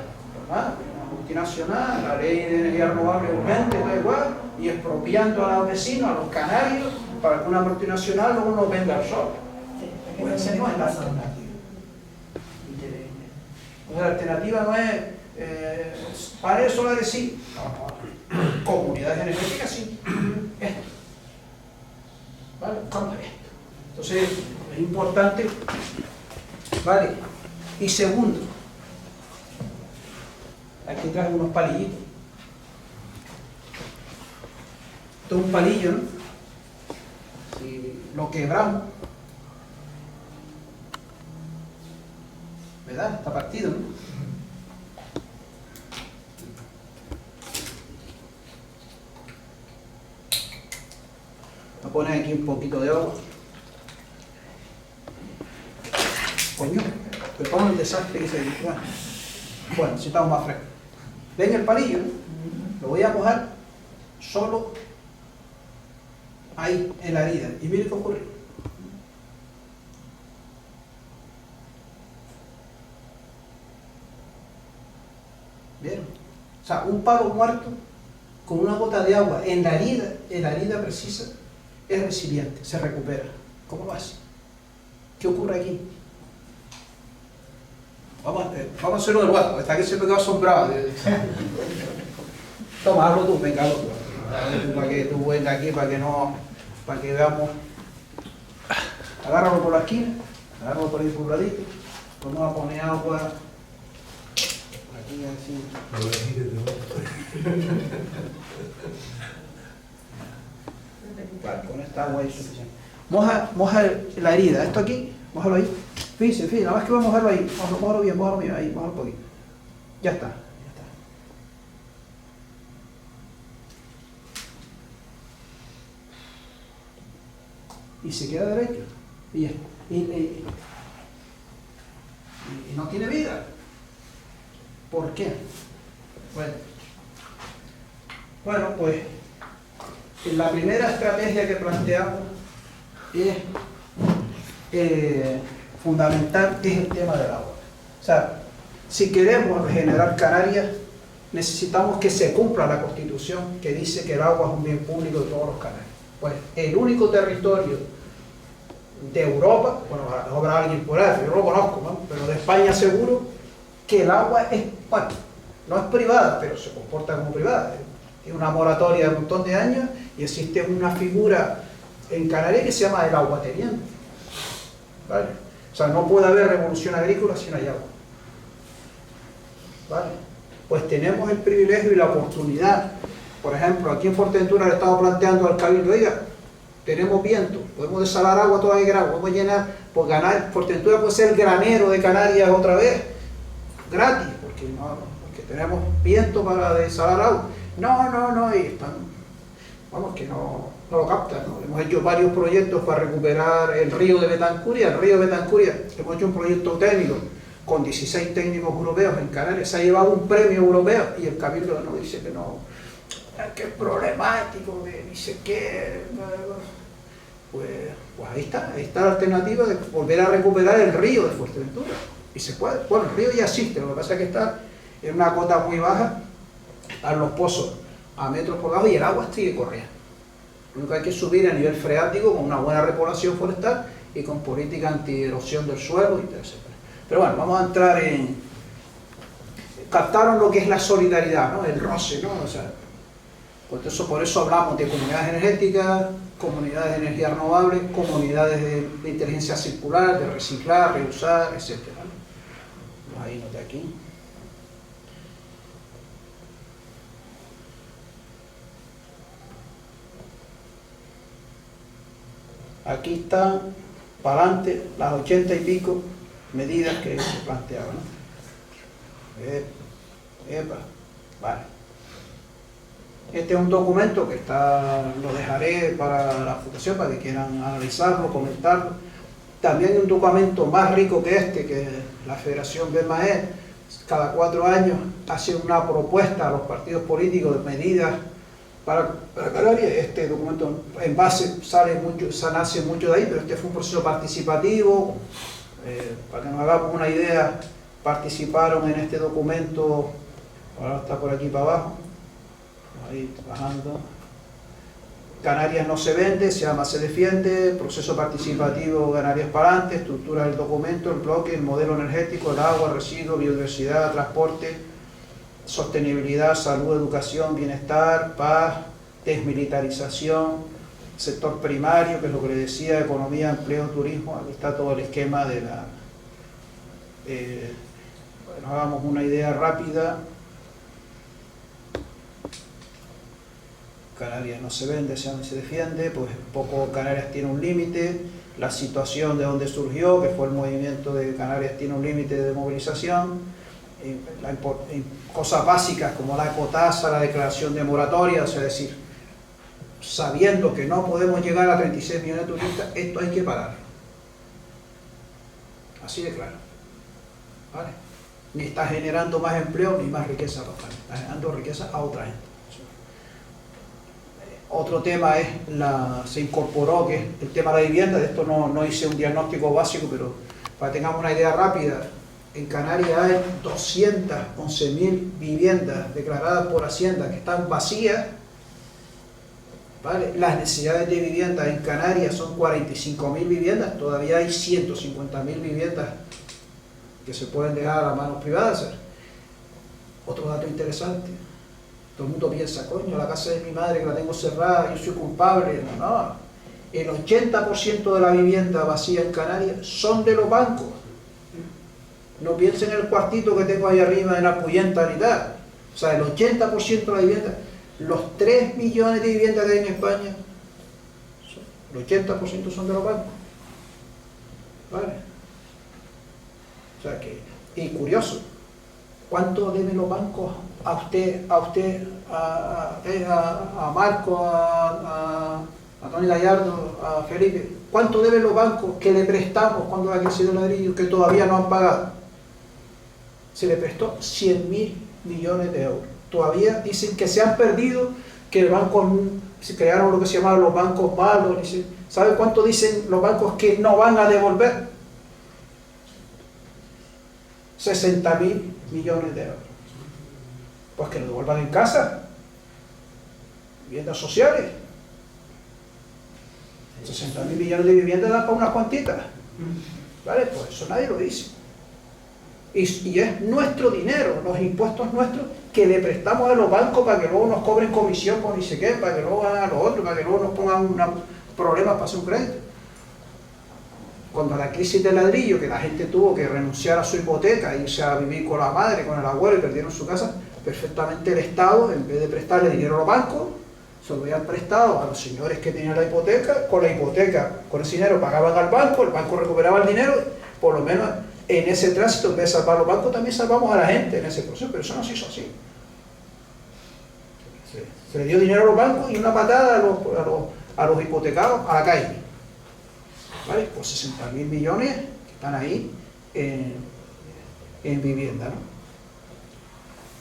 Una multinacional, la ley de energía renovable urgente, todo igual, y expropiando a los vecinos, a los canarios, para que una multinacional luego nos venda el sol. Pues ese no es la alternativa. Entonces la alternativa no es paneles solares sí, no, comunidades energéticas sí, esto. ¿Vale? Buscamos esto. Entonces es importante, ¿vale? Y segundo, aquí traje unos palillitos. Esto es un palillo, ¿no? Si lo quebramos, ¿verdad? Está partido, ¿no? Voy a poner aquí un poquito de agua. Coño, pero pongo el desastre que se dice. Bueno, si estamos más frescos. ¿Ven el palillo? Lo voy a mojar solo ahí, en la herida. Y miren qué ocurre. ¿Vieron? O sea, un palo muerto con una gota de agua en la herida precisa, es resiliente, se recupera. ¿Cómo lo hace? ¿Qué ocurre aquí? Vamos a hacerlo de nuevo, está que se me quedó asombrado. Toma, hazlo tú, venga, hazlo tú. Para que tú vengas aquí, para que veamos. Agárralo por la esquina, agárralo por ahí por un ladito. Vamos a poner agua aquí así. Vale, con esta agua es suficiente. Moja la herida, esto aquí, mójalo ahí. Fíjense, nada más que voy a mojarlo ahí. Mójalo bien, ahí, mójalo un poquito. Ya está. Y se queda derecho. Y no tiene vida. ¿Por qué? Bueno, pues la primera estrategia que planteamos es fundamental, es el tema del agua. O sea, si queremos regenerar Canarias, necesitamos que se cumpla la Constitución que dice que el agua es un bien público de todos los canarios. Pues el único territorio de Europa, bueno, habrá alguien por ahí, yo no lo conozco, ¿no? Pero de España seguro que el agua es, bueno, no es privada, pero se comporta como privada. Tiene una moratoria de un montón de años y existe una figura en Canarias que se llama el aguateniente. ¿Vale? O sea, no puede haber revolución agrícola si no hay agua. ¿Vale? Pues tenemos el privilegio y la oportunidad. Por ejemplo, aquí en Fuerteventura le estaba planteando al Cabildo, oiga, tenemos viento, podemos desalar agua toda la grano, podemos llenar, pues ganar, Fuerteventura puede ser el granero de Canarias otra vez, gratis, porque tenemos viento para desalar agua. No, y están, vamos, que no lo captan, ¿no? Hemos hecho varios proyectos para recuperar el río de Betancuria. Hemos hecho un proyecto técnico con 16 técnicos europeos en Canarias, se ha llevado un premio europeo y el Cabildo nos dice que no, que es problemático, que dice que... Pues ahí está la alternativa de volver a recuperar el río de Fuerteventura. Y se puede, bueno, el río ya existe, lo que pasa es que está en una cota muy baja, están los pozos a metros por debajo y el agua sigue corriendo. Lo único que hay que subir a nivel freático con una buena repoblación forestal y con política anti-erosión del suelo, etc. Pero bueno, vamos a entrar en... Captaron lo que es la solidaridad, ¿no? El roce, ¿no? O sea, por eso hablamos de comunidades energéticas, comunidades de energía renovable, comunidades de inteligencia circular, de reciclar, reusar, etc. Ahí, note aquí. Aquí están, para adelante, las 80 y pico medidas que se planteaban, ¿no? Epa, vale. Este es un documento que lo dejaré para la fundación, para que quieran analizarlo, comentarlo. También un documento más rico que este, que la Federación BEMAE, cada 4 años hace una propuesta a los partidos políticos de medidas para Canarias. Este documento en base nace mucho de ahí, pero este fue un proceso participativo. Para que nos hagamos una idea, participaron en este documento, ahora está por aquí para abajo, ahí bajando, Canarias no se vende, se llama se defiende, proceso participativo Canarias para adelante, estructura del documento, el bloque, el modelo energético, el agua, residuos, biodiversidad, transporte, sostenibilidad, salud, educación, bienestar, paz, desmilitarización, sector primario, que es lo que le decía, economía, empleo, turismo. Aquí está todo el esquema de la... bueno, hagamos una idea rápida. Canarias no se vende, se defiende, pues poco Canarias tiene un límite, la situación de donde surgió, que fue el movimiento de Canarias tiene un límite de movilización, cosas básicas como la ecotasa, la declaración de moratoria, o sea, es decir, sabiendo que no podemos llegar a 36 millones de turistas, esto hay que parar. Así de claro. ¿Vale? Ni está generando más empleo ni más riqueza para España, está generando riqueza a otra gente. Otro tema es, se incorporó, que es el tema de la vivienda. De esto no hice un diagnóstico básico, pero para que tengamos una idea rápida, en Canarias hay 211.000 viviendas declaradas por Hacienda que están vacías, ¿vale? Las necesidades de vivienda en Canarias son 45.000 viviendas, todavía hay 150.000 viviendas que se pueden dejar a las manos privadas. Otro dato interesante. Todo el mundo piensa, coño, la casa de mi madre que la tengo cerrada, yo soy culpable. No, el 80% de la vivienda vacía en Canarias son de los bancos. No piensen en el cuartito que tengo ahí arriba en la Puyenta ni tal. O sea, el 80% de la vivienda, los 3 millones de viviendas que hay en España, el 80% son de los bancos. ¿Vale? O sea que, y curioso, ¿cuánto deben los bancos a usted, a Marco, a Tony Gallardo, a Felipe? ¿Cuánto deben los bancos que le prestamos cuando la crisis de ladrillo, que todavía no han pagado? Se le prestó 100.000 millones de euros. Todavía dicen que se han perdido, que el banco, se crearon lo que se llamaban los bancos malos. ¿Sabe cuánto dicen los bancos que no van a devolver? 60.000 millones de euros. Pues que lo devuelvan en casa, viviendas sociales. 60.000 millones de viviendas dan para unas cuantitas. ¿Vale? Pues eso nadie lo dice. Y es nuestro dinero, los impuestos nuestros, que le prestamos a los bancos para que luego nos cobren comisión por ni sé qué, para que luego hagan a los otros, para que luego nos pongan problemas para hacer un crédito. Cuando la crisis del ladrillo, que la gente tuvo que renunciar a su hipoteca, irse a vivir con la madre, con el abuelo y perdieron su casa, perfectamente el Estado, en vez de prestarle dinero a los bancos, se lo habían prestado a los señores que tenían la hipoteca, con ese dinero pagaban al banco, el banco recuperaba el dinero, por lo menos en ese tránsito, en vez de salvar a los bancos, también salvamos a la gente en ese proceso, pero eso no se hizo así. Se le dio dinero a los bancos y una patada a los hipotecados a la calle. ¿Vale? Pues 60.000 millones que están ahí en vivienda, ¿no?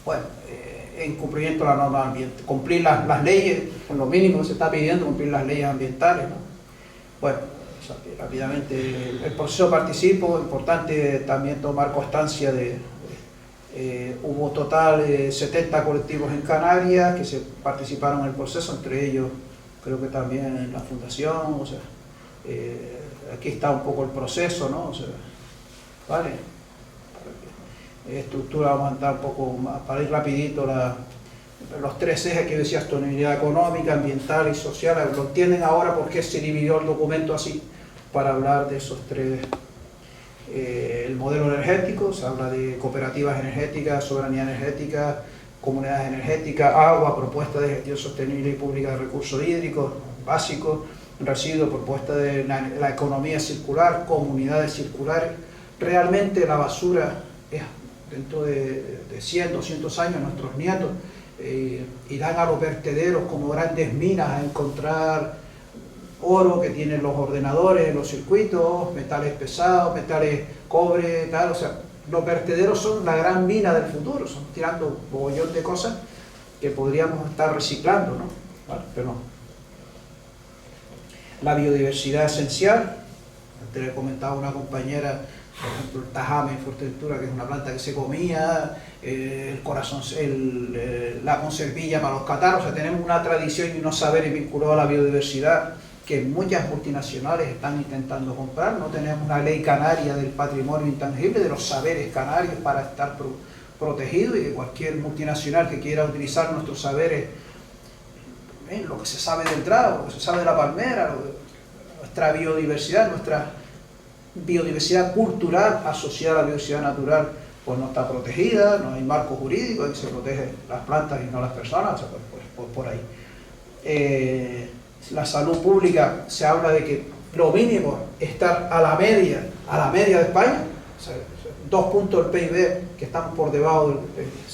Bueno, en cumplimiento de la norma ambiental, cumplir las leyes, con lo mínimo que se está pidiendo, cumplir las leyes ambientales, ¿no? Bueno, o sea, rápidamente el proceso participo, importante también tomar constancia hubo total 70 colectivos en Canarias que se participaron en el proceso, entre ellos creo que también en la fundación, o sea, aquí está un poco el proceso, ¿no? O sea, ¿vale? Estructura, vamos a andar un poco más, para ir rapidito, los tres ejes que decía, sostenibilidad económica, ambiental y social, lo entienden ahora porque se dividió el documento así, para hablar de esos tres. El modelo energético, se habla de cooperativas energéticas, soberanía energética, comunidades energéticas, agua, propuesta de gestión sostenible y pública de recursos hídricos básicos, residuos, propuesta de la economía circular, comunidades circulares. Realmente la basura es, dentro de 100, 200 años, nuestros nietos irán a los vertederos como grandes minas a encontrar oro que tienen los ordenadores, los circuitos, metales pesados, metales cobre, tal. O sea, los vertederos son la gran mina del futuro, son tirando un mogollón de cosas que podríamos estar reciclando, ¿no? ¿Vale? Pero no. La biodiversidad esencial, antes le comentaba una compañera por ejemplo, el tajame en Fuerteventura, que es una planta que se comía, el corazón, la conservilla para los catarros. O sea, tenemos una tradición y unos saberes vinculados a la biodiversidad que muchas multinacionales están intentando comprar. No tenemos una ley canaria del patrimonio intangible, de los saberes canarios para estar protegidos, y que cualquier multinacional que quiera utilizar nuestros saberes, lo que se sabe del drago, lo que se sabe de la palmera, nuestra biodiversidad cultural asociada a la biodiversidad natural, pues no está protegida, no hay marco jurídico, ahí se protegen las plantas y no las personas, o sea, pues por ahí. La salud pública, se habla de que lo mínimo es estar a la media de España, o sea, 2 puntos del PIB que estamos por debajo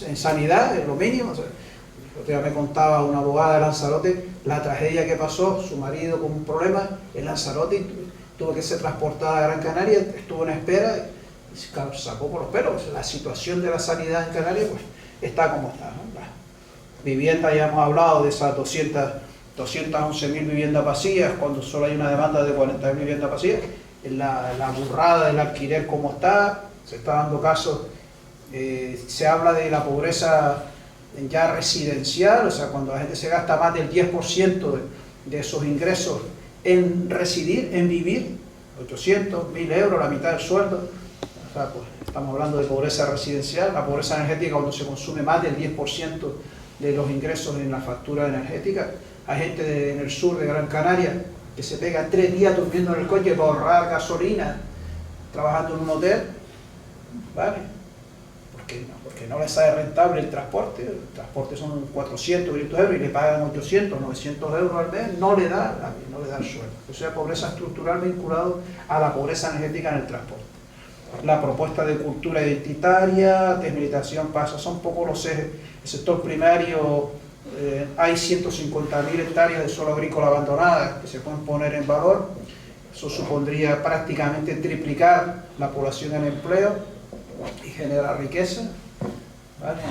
en sanidad, es lo mínimo. O sea, el otro día me contaba una abogada de Lanzarote la tragedia que pasó, su marido con un problema en Lanzarote y tuvo que ser transportada a Gran Canaria, estuvo en espera y se sacó por los pelos. La situación de la sanidad en Canarias pues está como está, ¿no? La vivienda, ya hemos hablado de esas 211.000 viviendas vacías, cuando solo hay una demanda de 40.000 viviendas vacías. La burrada del alquiler como está, se está dando casos, se habla de la pobreza ya residencial, o sea, cuando la gente se gasta más del 10% de esos ingresos en residir, en vivir, 800, 1.000 euros, la mitad del sueldo. O sea, pues estamos hablando de pobreza residencial. La pobreza energética, cuando se consume más del 10% de los ingresos en la factura energética. Hay gente en el sur de Gran Canaria que se pega 3 días durmiendo en el coche para ahorrar gasolina, trabajando en un hotel, ¿vale? Porque no les sale rentable el transporte son 400, 500 euros y le pagan 800, 900 euros al mes, no le da el sueldo. O sea, pobreza estructural vinculada a la pobreza energética en el transporte. La propuesta de cultura identitaria, desmilitarización pasa, son poco los ejes. El sector primario, hay 150.000 hectáreas de suelo agrícola abandonadas que se pueden poner en valor. Eso supondría prácticamente triplicar la población en empleo y generar riqueza, ¿vale?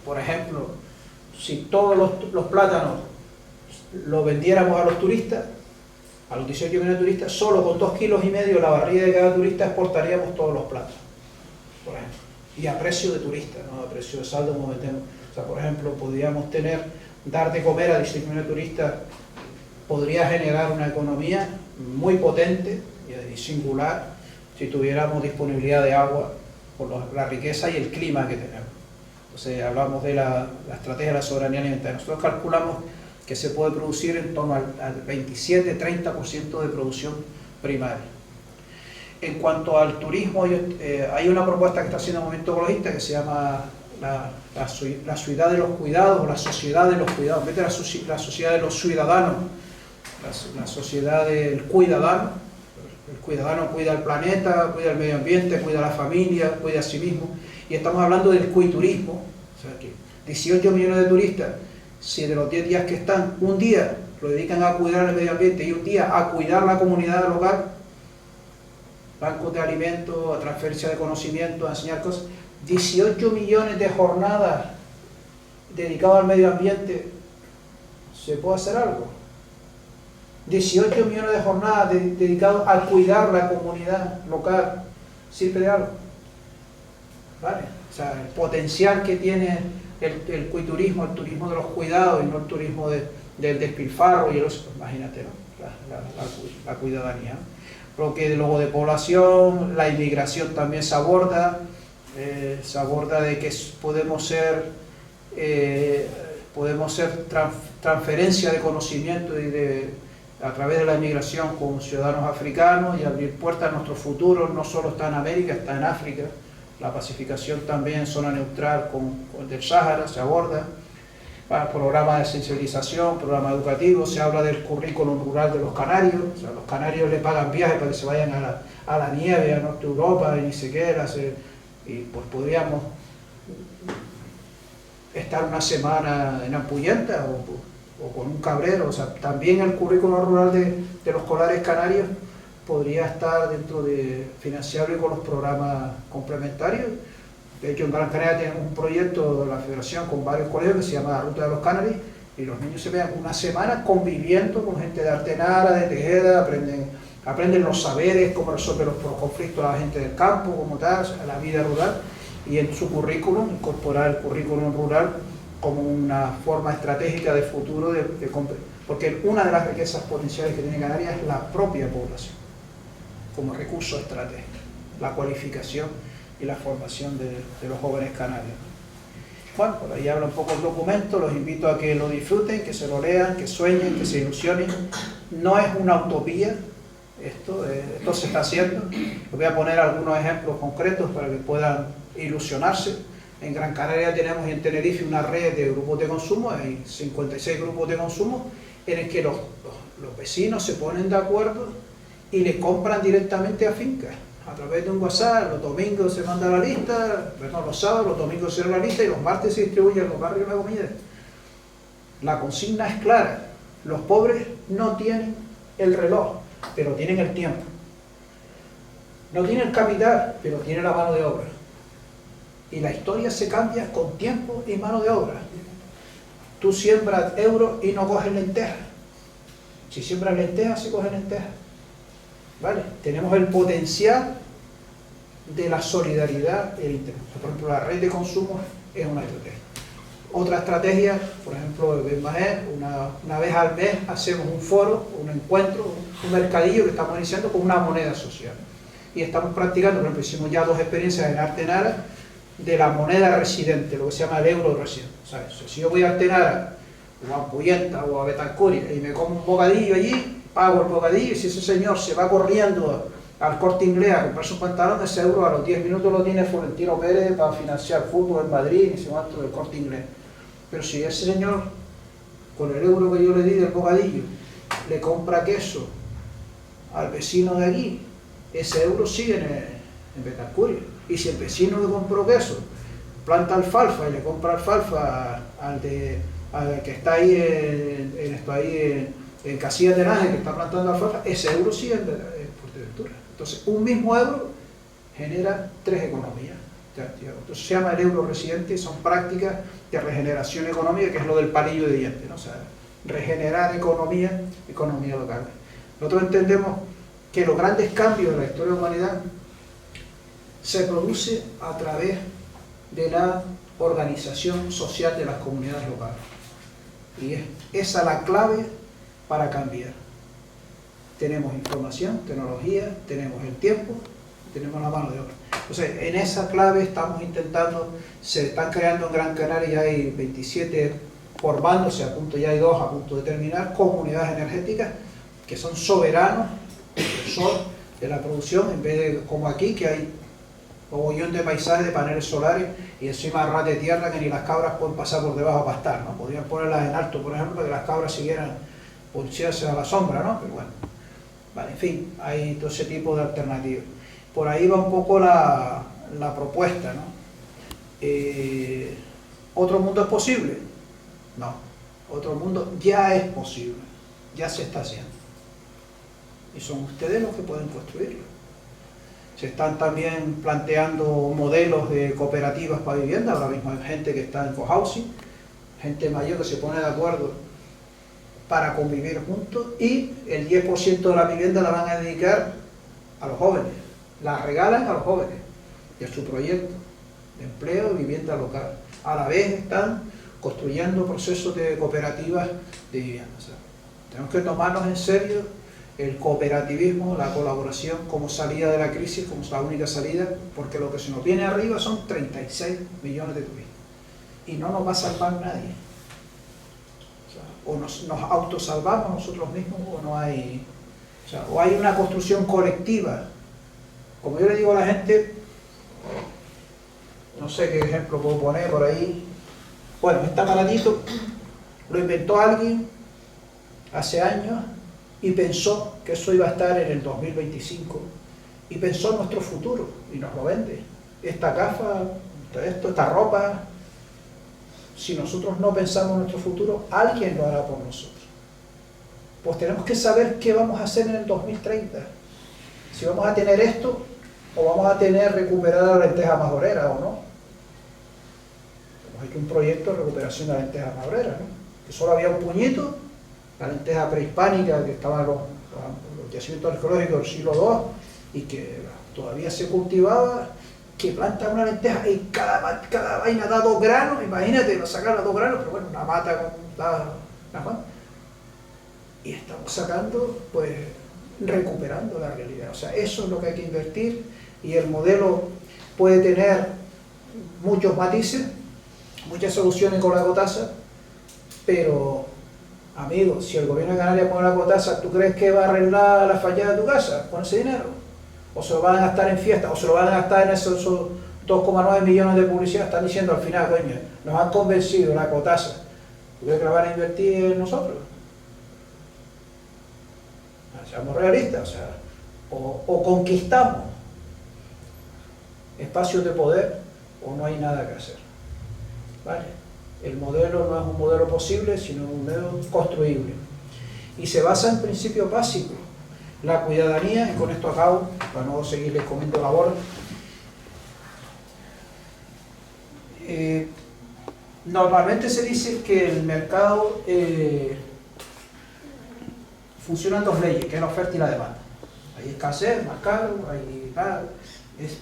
Por ejemplo, si todos los plátanos los vendiéramos a los turistas, a los 18 millones de turistas, solo con 2,5 kilos la barriga de cada turista exportaríamos todos los plátanos, por ejemplo, y a precio de turista, no a precio de saldo como metemos. O sea, por ejemplo, podríamos dar de comer a 18 millones de turistas, podría generar una economía muy potente y singular si tuviéramos disponibilidad de agua por la riqueza y el clima que tenemos. Entonces hablamos de la estrategia de la soberanía alimentaria. Nosotros calculamos que se puede producir en torno al 27-30% de producción primaria. En cuanto al turismo, hay una propuesta que está haciendo el movimiento ecologista que se llama la ciudad de los cuidados, o la sociedad de los cuidados, en vez de la sociedad de los ciudadanos, la sociedad del cuidadano. El cuidadano cuida el planeta, cuida el medio ambiente, cuida a la familia, cuida a sí mismo. Y estamos hablando del cuiturismo, o sea que 18 millones de turistas, si de los 10 días que están, un día lo dedican a cuidar el medio ambiente y un día a cuidar la comunidad local, bancos de alimentos, a transferencia de conocimiento, a enseñar cosas, 18 millones de jornadas dedicadas al medio ambiente, ¿se puede hacer algo? 18 millones de jornadas dedicadas a cuidar la comunidad local, ¿sirve de algo? ¿Vale? O sea, el potencial que tiene el cuiturismo, el turismo de los cuidados y no el turismo del despilfarro y imagínate, ¿no? La cuidadanía. Lo que luego de población, la inmigración también se aborda de que podemos ser transferencia de conocimiento y a través de la inmigración con ciudadanos africanos y abrir puertas a nuestro futuro. No solo está en América, está en África. La pacificación también en zona neutral con el Sáhara se aborda. Programas de sensibilización, programas educativos, se habla del currículum rural de los canarios. O sea, los canarios le pagan viajes para que se vayan a la nieve, a Norte Europa, y ni siquiera y pues podríamos estar una semana en Ampuyenta o con un cabrero. O sea, también el currículum rural de los escolares canarios podría estar dentro de financiable con los programas complementarios. De hecho, en Gran Canaria tenemos un proyecto de la Federación con varios colegios que se llama La Ruta de los Canaris, y los niños se vean una semana conviviendo con gente de Artenara, de Tejeda, aprenden aprenden los saberes, cómo resolver los conflictos a la gente del campo, como tal, a la vida rural, y en su currículum, incorporar el currículum rural como una forma estratégica de futuro, porque una de las riquezas potenciales que tiene Canarias es la propia población, como recurso estratégico, la cualificación y la formación de los jóvenes canarios. Bueno, por ahí habla un poco el documento, los invito a que lo disfruten, que se lo lean, que sueñen, que se ilusionen. No es una utopía, esto se está haciendo. Les voy a poner algunos ejemplos concretos para que puedan ilusionarse. En Gran Canaria tenemos y en Tenerife una red de grupos de consumo, hay 56 grupos de consumo, en el que los vecinos se ponen de acuerdo y le compran directamente a fincas. A través de un WhatsApp, los domingos se manda la lista, perdón, los sábados, los domingos se cierra la lista y los martes se distribuye en los barrios la comida. La consigna es clara, los pobres no tienen el reloj, pero tienen el tiempo. No tienen el capital, pero tienen la mano de obra. Y la historia se cambia con tiempo y mano de obra. Tú siembras euros y no coges lentejas. Si siembras lentejas, se cogen lentejas. ¿Vale? Tenemos el potencial de la solidaridad y el interés. Por ejemplo, la red de consumo es una estrategia. Otra estrategia, por ejemplo, una vez al mes hacemos un foro, un encuentro, un mercadillo que estamos iniciando con una moneda social. Y estamos practicando, por ejemplo, hicimos ya 2 experiencias en Artenara de la moneda residente, lo que se llama el euro residente. ¿Sabes? Si yo voy a Artenara, o a Puyenta, o a Betancuria, y me como un bocadillo allí, pago el bocadillo, y si ese señor se va corriendo al Corte Inglés a comprarse un pantalón, ese euro a los 10 minutos lo tiene Florentino Pérez para financiar fútbol en Madrid, y se va del Corte Inglés. Pero si ese señor, con el euro que yo le di del bocadillo, le compra queso al vecino de allí, ese euro sigue en Betancuria. Y si el vecino que compró queso planta alfalfa y le compra alfalfa al que está ahí en Casillas de Nájera, que está plantando alfalfa, ese euro sigue en Fuerteventura. Entonces, un mismo euro genera 3 economías. Entonces se llama el euro residente y son prácticas de regeneración económica, que es lo del palillo de dientes, ¿no? O sea, regenerar economía local. Nosotros entendemos que los grandes cambios de la historia de la humanidad se produce a través de la organización social de las comunidades locales. Y es esa la clave para cambiar. Tenemos información, tecnología, tenemos el tiempo, tenemos la mano de obra. Entonces, en esa clave estamos intentando, se están creando en Gran Canaria, ya hay 27 formándose, ya hay 2 a punto de terminar, comunidades energéticas que son soberanos del sol, de la producción, en vez de como aquí, que hay mogollón de paisajes de paneles solares y encima ras de tierra que ni las cabras pueden pasar por debajo a pastar, ¿no? Podrían ponerlas en alto, por ejemplo, para que las cabras siguieran pulsearse a la sombra, ¿no? Pero bueno, vale, en fin, hay todo ese tipo de alternativas. Por ahí va un poco la propuesta, ¿no? ¿Otro mundo es posible? No, otro mundo ya es posible, ya se está haciendo. Y son ustedes los que pueden construirlo. Se están también planteando modelos de cooperativas para vivienda. Ahora mismo hay gente que está en cohousing, gente mayor que se pone de acuerdo para convivir juntos, y el 10% de la vivienda la van a dedicar a los jóvenes. La regalan a los jóvenes y a su proyecto de empleo y vivienda local. A la vez están construyendo procesos de cooperativas de vivienda. O sea, tenemos que tomarnos en serio el cooperativismo, la colaboración como salida de la crisis, como la única salida, porque lo que se nos viene arriba son 36 millones de turistas y no nos va a salvar nadie. O nos autosalvamos nosotros mismos, o no hay, o hay una construcción colectiva. Como yo le digo a la gente, no sé qué ejemplo puedo poner por ahí. Bueno, este aparatito lo inventó alguien hace años y pensó que eso iba a estar en el 2025 y pensó en nuestro futuro y nos lo vende. Esta gafa, esta ropa, si nosotros no pensamos en nuestro futuro, alguien lo hará por nosotros. Pues tenemos que saber qué vamos a hacer en el 2030. Si vamos a tener esto, o vamos a tener recuperada la lenteja majorera, o no. Hemos hecho un proyecto de recuperación de la lenteja majorera, ¿no? Que solo había un puñito, la lenteja prehispánica, que estaban los yacimiento arqueológico del siglo II y que todavía se cultivaba, que planta una lenteja y cada vaina da 2 granos, imagínate, no sacar los 2 granos, pero bueno, una mata con y estamos sacando, pues, recuperando la realidad. O sea, eso es lo que hay que invertir, y el modelo puede tener muchos matices, muchas soluciones con la ecotasa, pero, amigo, si el gobierno de Canarias pone la ecotasa, ¿tú crees que va a arreglar la fachada de tu casa con ese dinero? ¿O se lo van a gastar en fiestas? ¿O se lo van a gastar en esos 2,9 millones de publicidad? Están diciendo al final, coño, nos han convencido la ecotasa. ¿Tú crees que la van a invertir en nosotros? Seamos realistas, o sea, o conquistamos espacios de poder o no hay nada que hacer. ¿Vale? El modelo no es un modelo posible, sino un modelo construible. Y se basa en principios básicos. La cuidadanía, y con esto acabo, para no seguirles comiendo la borda. Normalmente se dice que el mercado funciona en 2 leyes, que es la oferta y la demanda. Hay escasez, más caro, hay tal.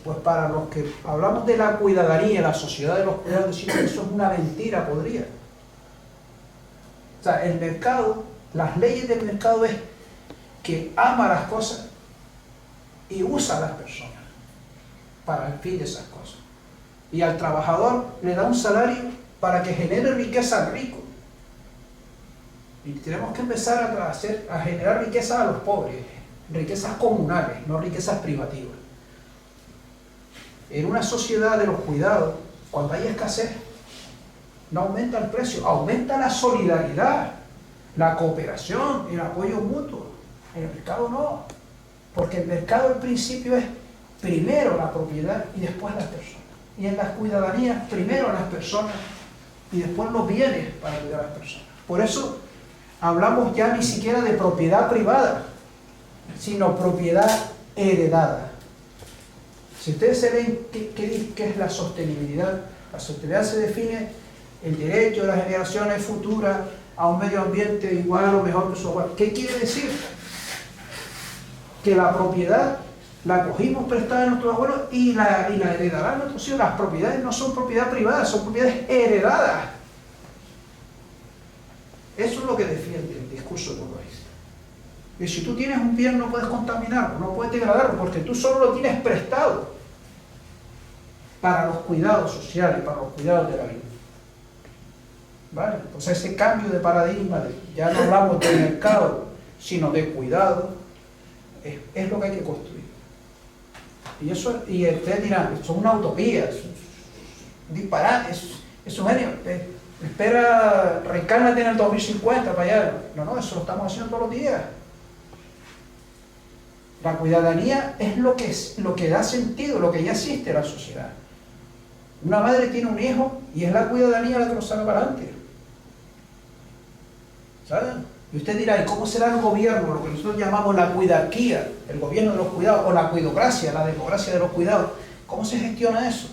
Pues para los que hablamos de la cuidadanía, la sociedad de los cuidados, decimos que eso es una mentira podrida. O sea, el mercado, las leyes del mercado es que ama las cosas y usa a las personas para el fin de esas cosas. Y al trabajador le da un salario para que genere riqueza al rico. Y tenemos que empezar a generar riqueza a los pobres, riquezas comunales, no riquezas privativas. En una sociedad de los cuidados, cuando hay escasez, no aumenta el precio, aumenta la solidaridad, la cooperación, el apoyo mutuo. En el mercado no, porque el mercado al principio es primero la propiedad y después las personas. Y en las cuidadanías, primero las personas y después los bienes para cuidar a las personas. Por eso hablamos ya ni siquiera de propiedad privada, sino propiedad heredada. Si ustedes se ven qué es la sostenibilidad se define el derecho de las generaciones futuras a un medio ambiente igual o mejor que su hogar. ¿Qué quiere decir? Que la propiedad la cogimos prestada de nuestros abuelos y la heredarán nuestros hijos. Las propiedades no son propiedad privada, son propiedades heredadas. Eso es lo que defiende el discurso ecologista. Y si tú tienes un bien no puedes contaminarlo, no puedes degradarlo, porque tú solo lo tienes prestado para los cuidados sociales, para los cuidados de la vida. ¿Vale? Entonces ese cambio de paradigma, ya no hablamos de mercado, sino de cuidado, es lo que hay que construir. Y ustedes dirán, son una utopía, es un disparate, es un genio. Espera, reencárnate en el 2050 para allá. No, eso lo estamos haciendo todos los días. La cuidadanía es lo que da sentido, lo que ya existe en la sociedad. Una madre tiene un hijo y es la cuidadanía la que lo saca para adelante. ¿Saben? Y usted dirá, ¿y cómo será el gobierno? Lo que nosotros llamamos la cuidarquía, el gobierno de los cuidados, o la cuidocracia, la democracia de los cuidados. ¿Cómo se gestiona eso?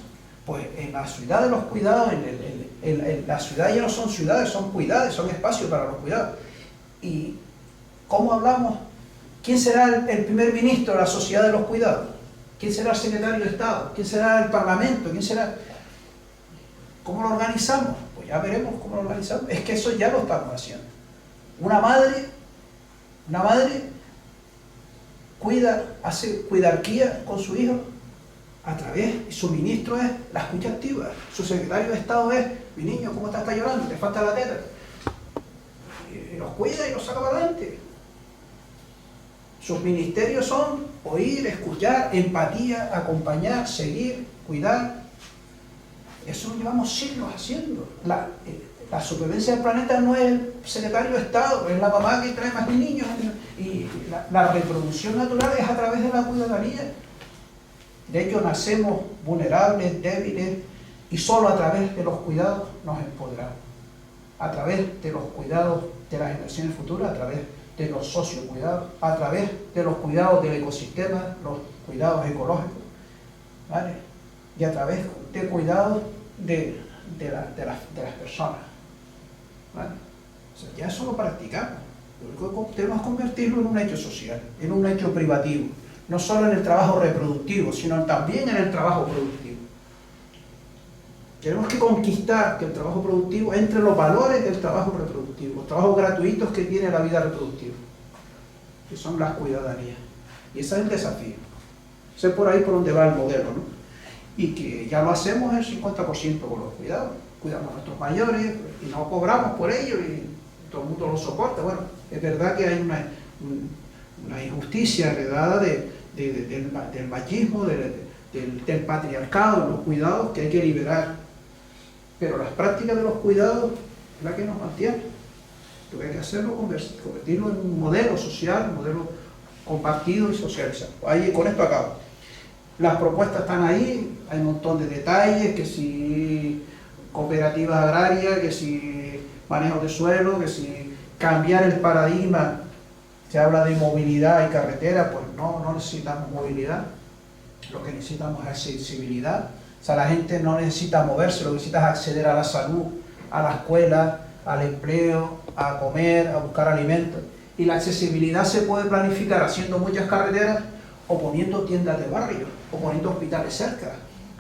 Pues en la ciudad de los cuidados, en la ciudad ya no son ciudades, son cuidados, son espacios para los cuidados. ¿Y cómo hablamos? ¿Quién será el primer ministro de la sociedad de los cuidados? ¿Quién será el secretario de Estado? ¿Quién será el Parlamento? ¿Quién será? ¿Cómo lo organizamos? Pues ya veremos cómo lo organizamos. Es que eso ya lo estamos haciendo. Una madre hace cuidarquía con su hijo a través, y su ministro es la escucha activa, su secretario de Estado es, mi niño, ¿cómo estás llorando? ¿Te falta la teta? Y los cuida y los saca para adelante. Sus ministerios son oír, escuchar, empatía, acompañar, seguir, cuidar. Eso lo llevamos siglos haciendo. La supervivencia del planeta no es el secretario de Estado, es la mamá que trae más niños. Y la reproducción natural es a través de la cuidadanía. De hecho, nacemos vulnerables, débiles, y solo a través de los cuidados nos empoderamos. A través de los cuidados de las generaciones futuras, a través de los sociocuidados, a través de los cuidados del ecosistema, los cuidados ecológicos, ¿vale? Y a través de cuidados de las personas, ¿vale? O sea, ya eso lo practicamos. Lo único que tenemos que convertirlo en un hecho social, en un hecho privativo. No solo en el trabajo reproductivo, sino también en el trabajo productivo. Tenemos que conquistar que el trabajo productivo entre los valores del trabajo reproductivo, los trabajos gratuitos que tiene la vida reproductiva, que son las cuidadorías. Y ese es el desafío. Sé por ahí por donde va el modelo, ¿no? Y que ya lo hacemos el 50% con los cuidados. Cuidamos a nuestros mayores y no cobramos por ello y todo el mundo lo soporta. Bueno, es verdad que hay una injusticia heredada del machismo, del patriarcado en los cuidados que hay que liberar. Pero las prácticas de los cuidados es la que nos mantiene. Lo que hay que hacerlo es convertirlo en un modelo social, un modelo compartido y socializado. Ahí, con esto acabo. Las propuestas están ahí, hay un montón de detalles, que si cooperativas agrarias, que si manejo de suelo, que si cambiar el paradigma. Se habla de movilidad y carretera, pues no necesitamos movilidad. Lo que necesitamos es accesibilidad. O sea, la gente no necesita moverse, lo que necesita es acceder a la salud, a la escuela, al empleo, a comer, a buscar alimentos. Y la accesibilidad se puede planificar haciendo muchas carreteras o poniendo tiendas de barrio, o poniendo hospitales cerca,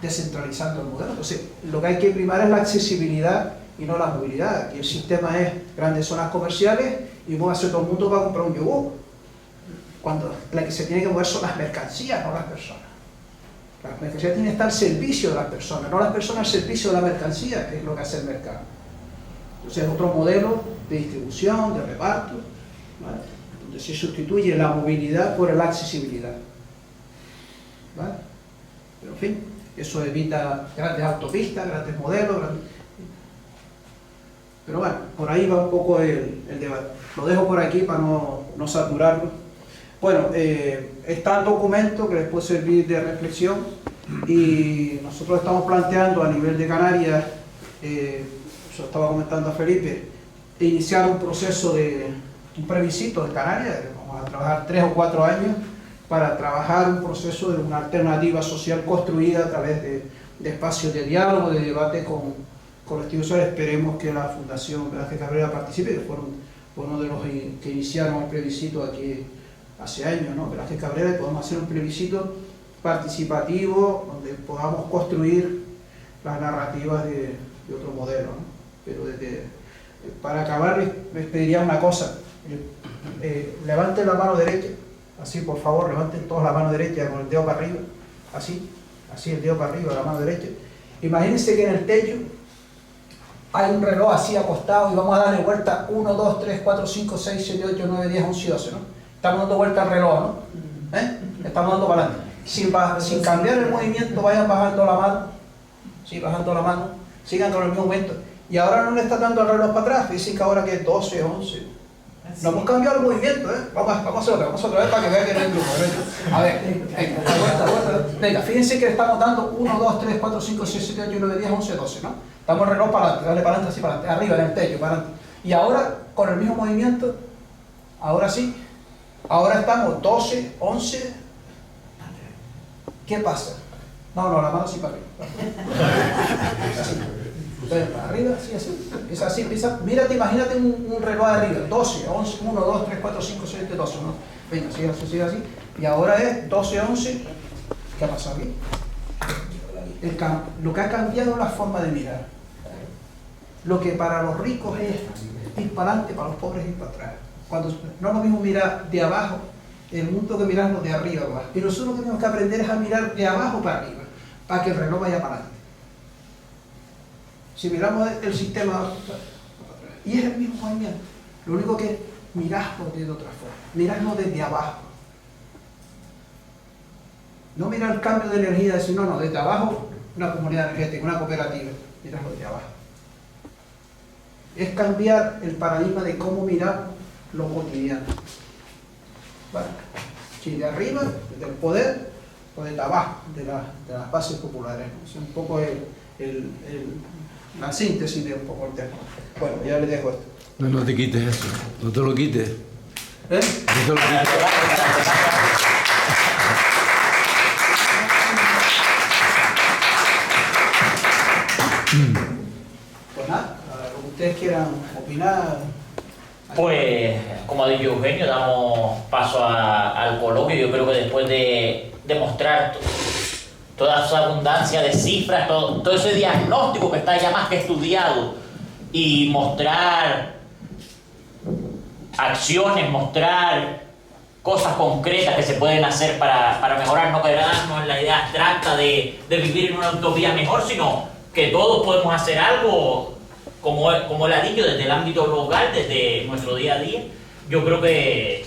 descentralizando el modelo. Entonces, lo que hay que primar es la accesibilidad y no la movilidad. Aquí el sistema es grandes zonas comerciales y muévase todo el mundo para comprar un yogur. Cuando la que se tiene que mover son las mercancías, no las personas. Las mercancías tienen que estar al servicio de las personas, no las personas al servicio de la mercancía, que es lo que hace el mercado. Entonces es otro modelo de distribución, de reparto, ¿vale? Donde se sustituye la movilidad por la accesibilidad, ¿vale? Pero en fin, eso evita grandes autopistas, grandes modelos, pero bueno, por ahí va un poco el debate. Lo dejo por aquí para no saturarlo. Bueno, está el documento que les puede servir de reflexión y nosotros estamos planteando a nivel de Canarias, yo estaba comentando a Felipe, iniciar un proceso un plebiscito de Canarias. Vamos a trabajar 3 o 4 años para trabajar un proceso de una alternativa social construida a través de espacios de diálogo, de debate con las instituciones. Esperemos que la Fundación Velázquez Cabrera participe, que fueron uno de los que iniciaron el plebiscito aquí hace años, ¿no? Velázquez Cabrera, y podemos hacer un plebiscito participativo donde podamos construir las narrativas de otro modelo, ¿no? Pero para acabar les pediría una cosa. Levanten la mano derecha, así por favor, levanten todos la mano derecha con el dedo para arriba, así el dedo para arriba, la mano derecha. Imagínense que en el techo hay un reloj así acostado y vamos a darle vuelta 1, 2, 3, 4, 5, 6, 7, 8, 9, 10, 11, 12, ¿no? Estamos dando vuelta al reloj, ¿no? Estamos dando para adelante. Sin cambiar el movimiento, vayan bajando la mano. Sí, bajando la mano. Sigan con el mismo momento. Y ahora no le está dando el reloj para atrás. Dicen que ahora que es 12, 11. No hemos cambiado el movimiento, ¿eh? Vamos a hacer otra vez para que vean que no hay grupo. A ver, vuelta. Venga, fíjense que estamos dando 1, 2, 3, 4, 5, 6, 7, 8, 9, 10, 11, 12, ¿no? Estamos el reloj para adelante, dale para adelante, así para adelante. Arriba, en el techo, para adelante. Y ahora, con el mismo movimiento, ahora sí. Ahora estamos 12, 11. ¿Qué pasa? No, la mano así para arriba. Así. Entonces, para arriba, así. Es así. Mírate, imagínate un reloj arriba. 12, 11, 1, 2, 3, 4, 5, 6, 7, 12. ¿No? Venga, sigue así. Y ahora es 12, 11. ¿Qué ha pasado aquí? Lo que ha cambiado es la forma de mirar. Lo que para los ricos es ir para adelante, para los pobres ir para atrás. Cuando no es lo mismo mirar de abajo, el mundo que mirarlo de arriba para abajo. Y nosotros lo que tenemos que aprender es a mirar de abajo para arriba, para que el reloj vaya para adelante. Si miramos el sistema, y es el mismo movimiento, lo único que es mirarlo de otra forma, mirarlo desde abajo. No mirar el cambio de energía, decir, no, desde abajo, una comunidad energética, una cooperativa, mirarlo desde abajo. Es cambiar el paradigma de cómo mirar lo cotidiano. Vale. Si de arriba, del poder, o de abajo, de las bases populares. Es un poco la síntesis de un poco el tema. Bueno, ya le dejo esto. No te quites eso, no te lo quites. No te lo quites. Pues nada, lo que ustedes quieran opinar. Pues, como ha dicho Eugenio, damos paso al coloquio. Yo creo que después de mostrar toda esa abundancia de cifras, todo ese diagnóstico que está ya más que estudiado, y mostrar acciones, mostrar cosas concretas que se pueden hacer para mejorar, no quedarnos en la idea abstracta de vivir en una utopía mejor, sino que todos podemos hacer algo, como él ha dicho, desde el ámbito local, desde nuestro día a día. Yo creo que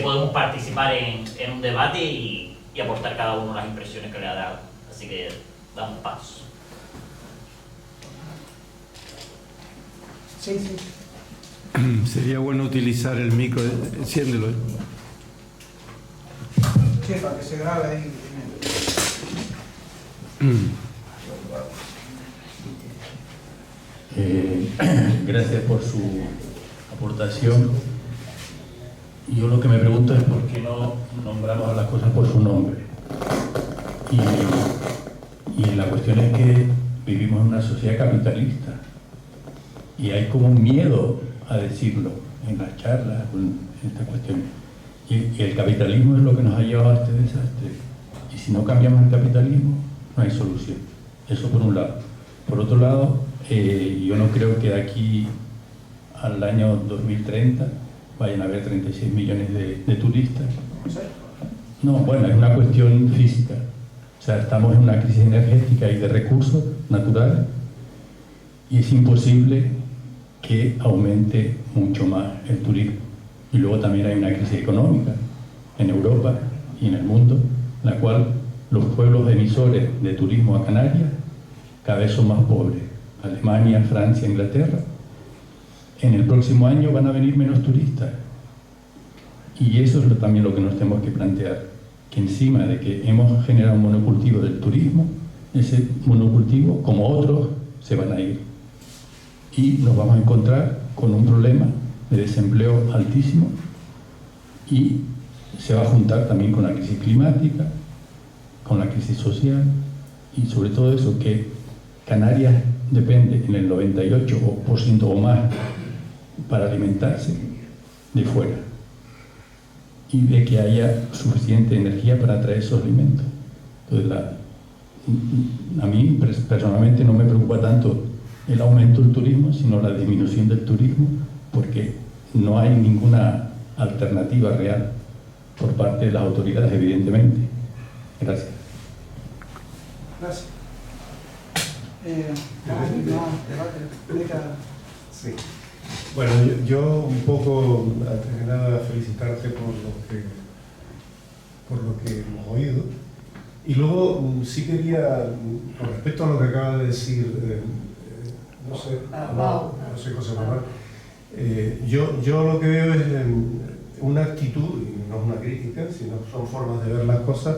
podemos participar en un debate y aportar cada uno las impresiones que le ha dado. Así que damos paso. Sí, sí. Sería bueno utilizar el micro, enciéndelo. Sí, para que se grabe ahí. Gracias por su aportación. Yo lo que me pregunto es por qué no nombramos a las cosas por su nombre. Y la cuestión es que vivimos en una sociedad capitalista y hay como un miedo a decirlo en las charlas, en esta cuestión. Y el capitalismo es lo que nos ha llevado a este desastre. Y si no cambiamos el capitalismo, no hay solución. Eso por un lado. Por otro lado, yo no creo que de aquí al año 2030 vayan a haber 36 millones de turistas. No, bueno, es una cuestión física. O sea, estamos en una crisis energética y de recursos naturales y es imposible que aumente mucho más el turismo. Y luego también hay una crisis económica en Europa y en el mundo, en la cual los pueblos emisores de turismo a Canarias cada vez son más pobres. Alemania, Francia, Inglaterra. En el próximo año van a venir menos turistas. Y eso es también lo que nos tenemos que plantear, que encima de que hemos generado un monocultivo del turismo, ese monocultivo, como otros, se van a ir. Y nos vamos a encontrar con un problema de desempleo altísimo y se va a juntar también con la crisis climática, con la crisis social y sobre todo eso, que Canarias depende en el 98% o más para alimentarse de fuera y de que haya suficiente energía para traer esos alimentos. Entonces, a mí personalmente no me preocupa tanto el aumento del turismo, sino la disminución del turismo, porque no hay ninguna alternativa real por parte de las autoridades, evidentemente. Gracias. Gracias. Sí. Bueno, yo un poco, antes de nada, felicitarte por lo que hemos oído. Y luego sí quería, con respecto a lo que acaba de decir, no sé José Manuel, yo lo que veo es una actitud, y no es una crítica, sino son formas de ver las cosas,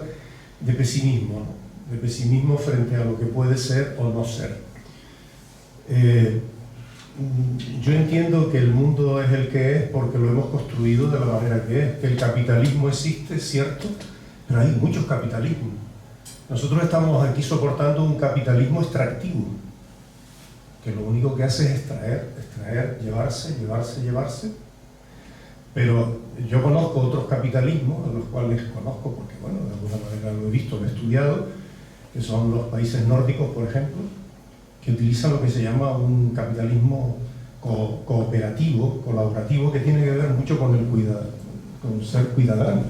de pesimismo, ¿no? De pesimismo frente a lo que puede ser o no ser. Yo entiendo que el mundo es el que es porque lo hemos construido de la manera que es, que el capitalismo existe, cierto, pero hay muchos capitalismos. Nosotros estamos aquí soportando un capitalismo extractivo, que lo único que hace es extraer, llevarse. Pero yo conozco otros capitalismos, a los cuales conozco porque, bueno, de alguna manera lo he visto, lo he estudiado, que son los países nórdicos, por ejemplo, que utilizan lo que se llama un capitalismo cooperativo, colaborativo, que tiene que ver mucho con el cuidado, con ser cuidadano.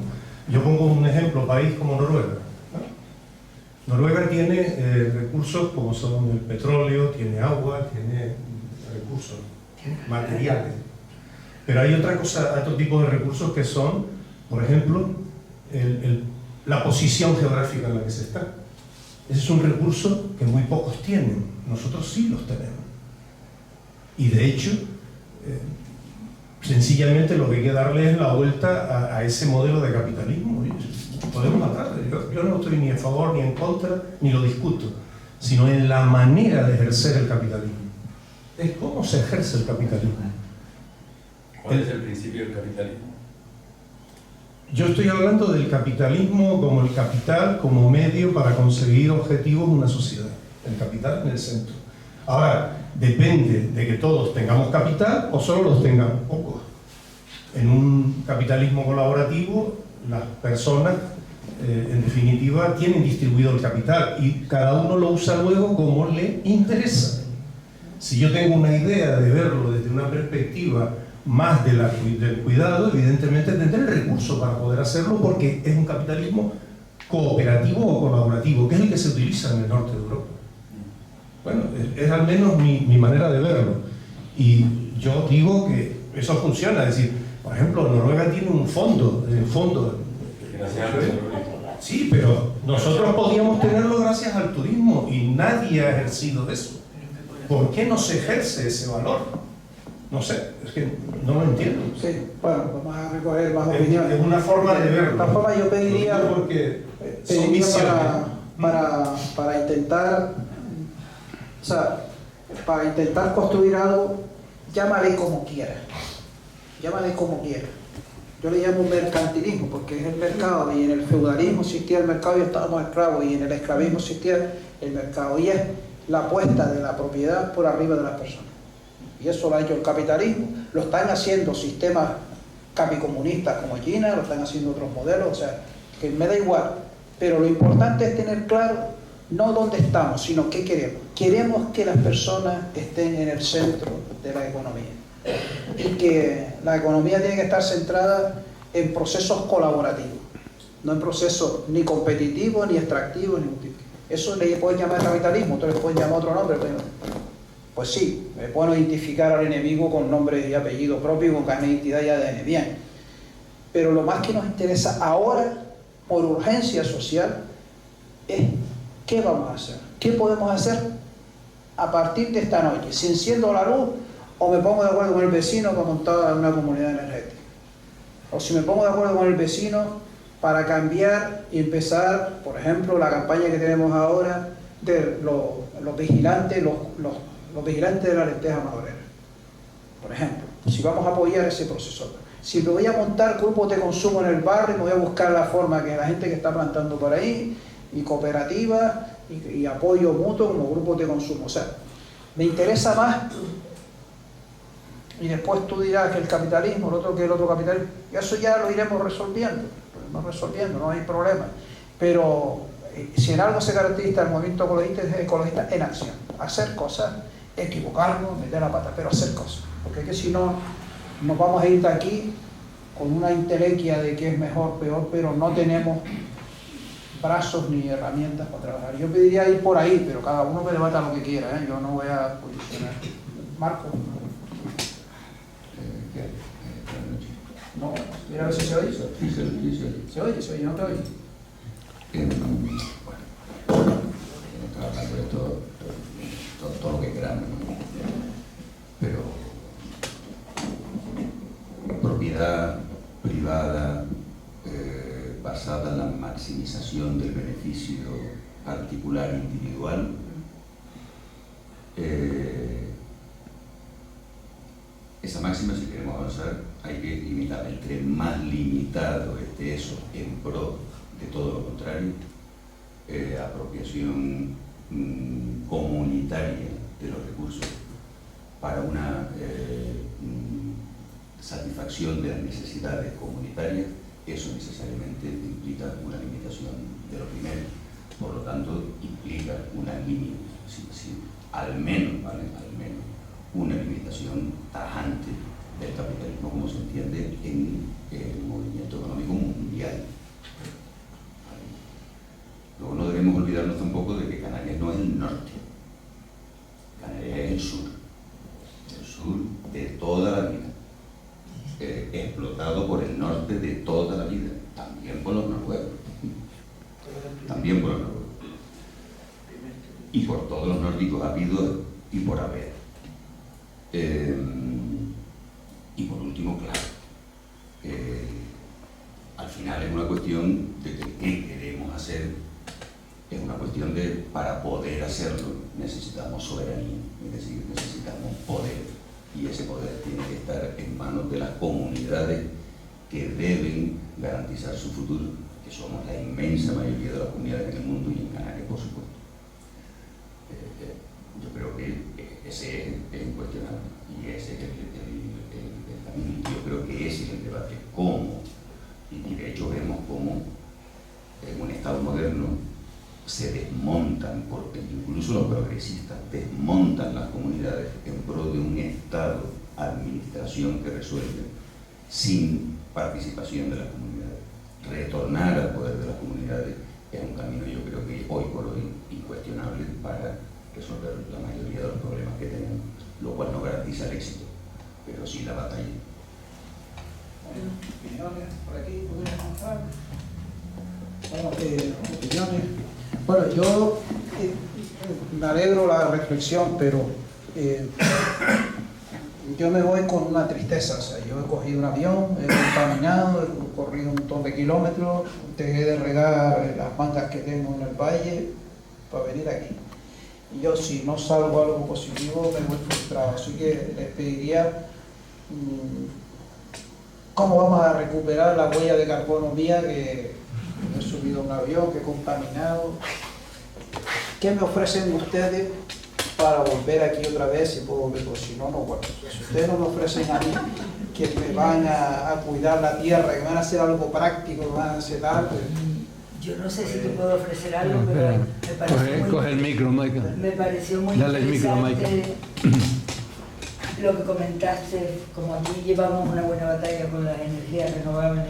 Yo pongo un ejemplo, país como Noruega, ¿no? Noruega tiene recursos como son el petróleo, tiene agua, tiene recursos materiales. Pero hay otro tipo de recursos que son, por ejemplo, la posición geográfica en la que se está. Ese es un recurso que muy pocos tienen, nosotros sí los tenemos. Y de hecho, sencillamente lo que hay que darle es la vuelta a ese modelo de capitalismo. Podemos hablar, yo no estoy ni a favor ni en contra, ni lo discuto, sino en la manera de ejercer el capitalismo. Es cómo se ejerce el capitalismo. ¿Cuál es el principio del capitalismo? Yo estoy hablando del capitalismo como el capital, como medio para conseguir objetivos en una sociedad. El capital en el centro. Ahora, depende de que todos tengamos capital o solo los tengamos pocos. En un capitalismo colaborativo, las personas, en definitiva, tienen distribuido el capital y cada uno lo usa luego como le interesa. Si yo tengo una idea de verlo desde una perspectiva más del cuidado, evidentemente tendré el recurso para poder hacerlo, porque es un capitalismo cooperativo o colaborativo, que es el que se utiliza en el norte de Europa. Bueno, es al menos mi manera de verlo. Y yo digo que eso funciona. Es decir, por ejemplo, Noruega tiene un fondo. Sí, pero nosotros podíamos tenerlo gracias al turismo y nadie ha ejercido eso. ¿Por qué no se ejerce ese valor? No sé, es que no lo entiendo. Sí, bueno, vamos a recoger más opiniones. Es una forma de verlo. De todas formas, yo pediría, para intentar, o sea, para intentar construir algo, llámale como quiera. Llámale como quiera. Yo le llamo mercantilismo porque es el mercado, y en el feudalismo existía el mercado y estábamos esclavos, y en el esclavismo existía el mercado, y es la apuesta de la propiedad por arriba de las personas. Y eso lo ha hecho el capitalismo, lo están haciendo sistemas capicomunistas como China, lo están haciendo otros modelos, o sea, que me da igual. Pero lo importante es tener claro no dónde estamos, sino qué queremos. Queremos que las personas estén en el centro de la economía. Y que la economía tiene que estar centrada en procesos colaborativos, no en procesos ni competitivos, ni extractivos, ni multiplicativos. Eso le pueden llamar capitalismo, ustedes le pueden llamar otro nombre, pero pues sí, me puedo identificar al enemigo con nombre y apellido propio, con carne de identidad y ADN, bien. Pero lo más que nos interesa ahora, por urgencia social, es qué vamos a hacer, qué podemos hacer a partir de esta noche. Si enciendo la luz, o me pongo de acuerdo con el vecino para montar una comunidad energética. O si me pongo de acuerdo con el vecino para cambiar y empezar, por ejemplo, la campaña que tenemos ahora de los vigilantes, los vigilantes de la lenteja madurera. Por ejemplo, si vamos a apoyar ese proceso. Si me voy a montar grupos de consumo en el barrio, me voy a buscar la forma que la gente que está plantando por ahí, y cooperativas, y apoyo mutuo como grupos de consumo. O sea, me interesa más. Y después tú dirás que el capitalismo, el otro que el otro capitalismo, y eso ya lo iremos resolviendo, no hay problema. Pero si en algo se caracteriza el movimiento ecologista, es ecologista en acción, hacer cosas, equivocarnos, meter la pata, pero hacer cosas, porque es que si no, nos vamos a ir de aquí con una intelequia de que es mejor, peor, pero no tenemos brazos ni herramientas para trabajar. Yo pediría ir por ahí, pero cada uno que debata lo que quiera, yo no voy a posicionar. Marco. No, mira a ver si se oye. Sí, se oye. Se oye, no te oye. Bueno, estaba hablando de todo lo que queramos, ¿no? Pero propiedad privada basada en la maximización del beneficio particular e individual, esa máxima, si queremos avanzar, hay que limitarla. Entre más limitado esté eso en pro de todo lo contrario, apropiación comunitaria de los recursos para una satisfacción de las necesidades comunitarias, eso necesariamente implica una limitación de lo primero. Por lo tanto, implica una limitación, al menos, ¿vale? Al menos una limitación tajante del capitalismo como se entiende en el movimiento económico mundial. Luego no debemos olvidarnos tampoco de que Canarias no es el norte, Canarias es el sur de toda la vida, explotado por el norte de toda la vida, también por los noruegos, y por todos los nórdicos habidos y por haber. Y por último, claro, al final es una cuestión de qué queremos hacer, es una cuestión de, para poder hacerlo, necesitamos soberanía, es decir, necesitamos poder, y ese poder tiene que estar en manos de las comunidades que deben garantizar su futuro, que somos la inmensa mayoría de las comunidades en el mundo y en Canarias, por supuesto. Yo creo que ese es incuestionable, y ese es yo creo que ese es el debate cómo, y de hecho vemos cómo en un Estado moderno se desmontan, porque incluso los progresistas desmontan las comunidades en pro de un Estado, administración que resuelve sin participación de las comunidades. Retornar al poder de las comunidades es un camino, yo creo que hoy por hoy incuestionable para resolver la mayoría de los problemas que tenemos, lo cual no garantiza el éxito, pero sí la batalla. Opiniones por aquí, ¿podrías mostrar? Opiniones. Bueno, yo me alegro la reflexión, pero yo me voy con una tristeza. O sea, yo he cogido un avión, he contaminado, he corrido un montón de kilómetros, dejé de regar las mangas que tengo en el valle para venir aquí. Y yo, si no salgo algo positivo, me voy frustrado. Así que les pediría cómo vamos a recuperar la huella de carbono mía, que he subido a un avión, que he contaminado. ¿Qué me ofrecen ustedes para volver aquí otra vez? Si puedo volver, pues si no, no vuelvo. Si ustedes no me ofrecen a mí que me van a cuidar la tierra, que van a hacer algo práctico, que van a hacer algo. Yo no sé si te puedo ofrecer algo, pero me pareció Coge el micro, Michael. Me pareció muy Dale el micro, interesante lo que comentaste. Como aquí llevamos una buena batalla con las energías renovables,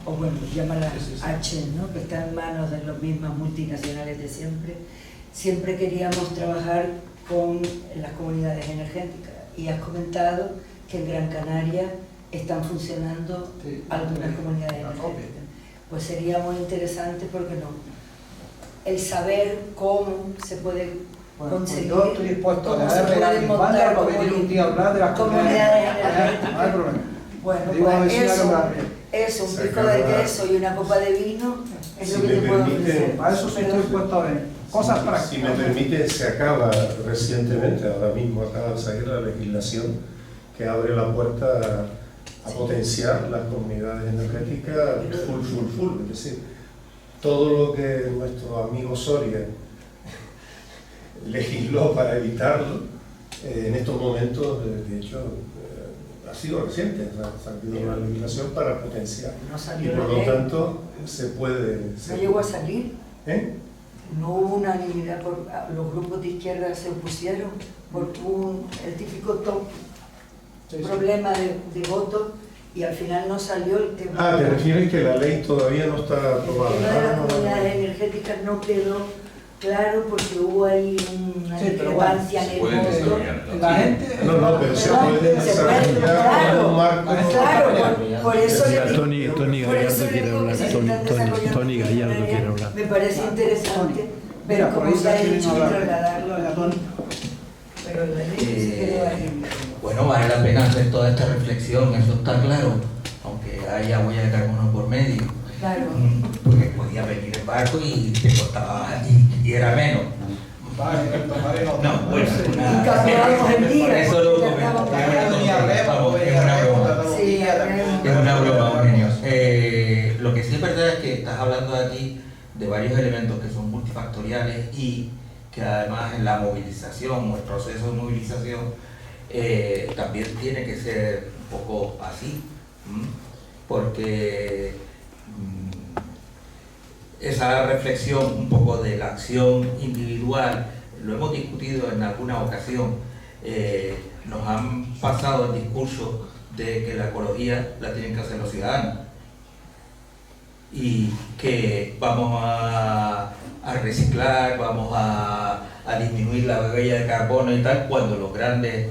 o bueno, llámalas H, ¿no?, que están en manos de las mismas multinacionales de siempre. Siempre queríamos trabajar con las comunidades energéticas, y has comentado que en Gran Canaria están funcionando algunas comunidades energéticas. Pues sería muy interesante, porque no, el saber cómo se puede conseguir. Pues yo estoy dispuesto a cómo se darle pueden mi montar banda para venir un día a hablar de las comunidades energéticas. No hay problema. Bueno, Digo, pues vecina, eso, un Se pico de acaba- queso y una copa de vino es Si lo que me te puedo permite- ofrecer. Para eso sí estoy dispuesto a venir. Cosas Si prácticas. me permite, se acaba recientemente, ahora mismo acaba de salir la legislación que abre la puerta a potenciar las comunidades energéticas full, es decir, todo lo que nuestro amigo Soria legisló para evitarlo, en estos momentos, de hecho, ha sido reciente, o sea, ha salido la legislación para potenciar, No y salió por la lo ley, tanto se puede... no llegó a salir, ¿Eh? no hubo unanimidad, los grupos de izquierda se opusieron porque hubo el típico problema de voto, y al final no salió el tema. Ah, ¿te refieres que la ley todavía no está El aprobada? tema de las Ah, comunidades energéticas no quedó claro, porque hubo ahí una Sí, pero discrepancia bueno, se en puede el voto. desarrollar. La gente... No, pero se puede desarrollar en un marco... Claro, por eso le digo. Tony Por Gallardo eso le quiere digo hablar. que se están desarrollando Tony Gallardo quiere hablar. Me parece interesante ver Mira, por cómo ahí se ha quieren hecho y hablar. trasladarlo Mira, aquí. Tony. Pero la ley se quedó ahí. Bueno, vale la pena hacer toda esta reflexión, eso está claro, aunque haya huella de carbono por medio, Claro. porque podía venir en barco y te costaba, y era menos. Vale, tomaré nota. No, bueno, Y cambiábamos el día. por eso lo porque comento, tratamos de- Sí, es una broma, Eugenio. Lo que sí es verdad es que estás hablando aquí de varios elementos que son multifactoriales, y que además en la movilización o el proceso de movilización también tiene que ser un poco así, porque esa reflexión un poco de la acción individual, lo hemos discutido en alguna ocasión, nos han pasado el discurso de que la ecología la tienen que hacer los ciudadanos y que vamos a reciclar, vamos a disminuir la huella de carbono y tal, cuando los grandes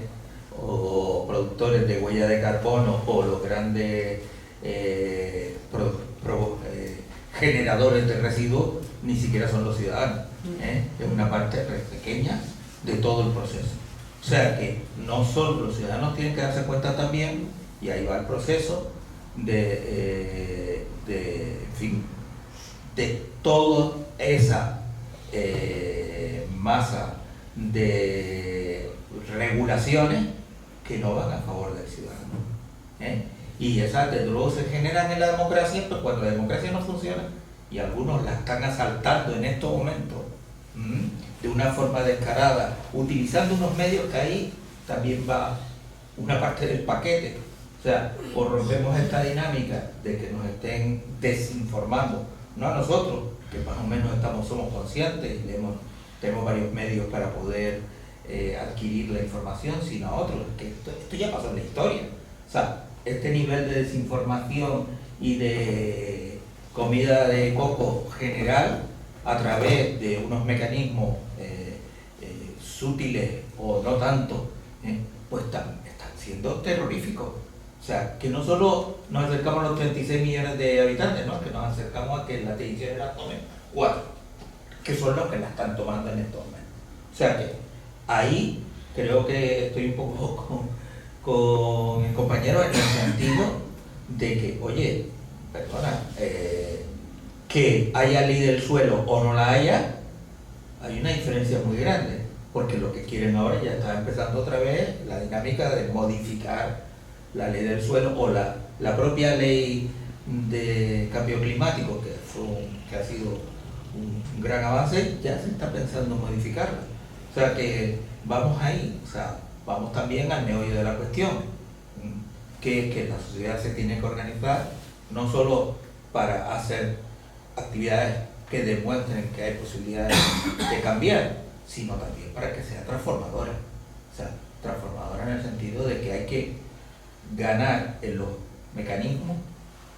productores de huella de carbono o los grandes generadores de residuos ni siquiera son los ciudadanos, es una parte pequeña de todo el proceso. O sea que no solo los ciudadanos tienen que darse cuenta también, y ahí va el proceso de toda esa masa de regulaciones que no van a favor del ciudadano. Y esas desde luego se generan en la democracia, pero cuando la democracia no funciona, y algunos la están asaltando en estos momentos de una forma descarada, utilizando unos medios que ahí también va una parte del paquete, sea, o rompemos esta dinámica de que nos estén desinformando, no a nosotros, que más o menos somos conscientes y tenemos varios medios para poder adquirir la información, sino a otros, que esto ya pasó en la historia. O sea, este nivel de desinformación y de comida de coco general a través de unos mecanismos sutiles o no tanto, pues están siendo terroríficos. O sea, que no solo nos acercamos a los 36 millones de habitantes, ¿no? Que nos acercamos a que las decisiones las tomen 4, que son los que las están tomando en estos momentos. O sea que ahí creo que estoy un poco con el compañero en el sentido de que, oye, perdona, que haya ley del suelo o no la haya, hay una diferencia muy grande, porque lo que quieren ahora ya está empezando otra vez la dinámica de modificar la ley del suelo o la propia ley de cambio climático, que ha sido un gran avance, ya se está pensando en modificarla. O sea que vamos ahí, o sea, vamos también al meollo de la cuestión, que la sociedad se tiene que organizar no solo para hacer actividades que demuestren que hay posibilidades de cambiar, sino también para que sea transformadora. O sea, transformadora en el sentido de que hay que ganar en los mecanismos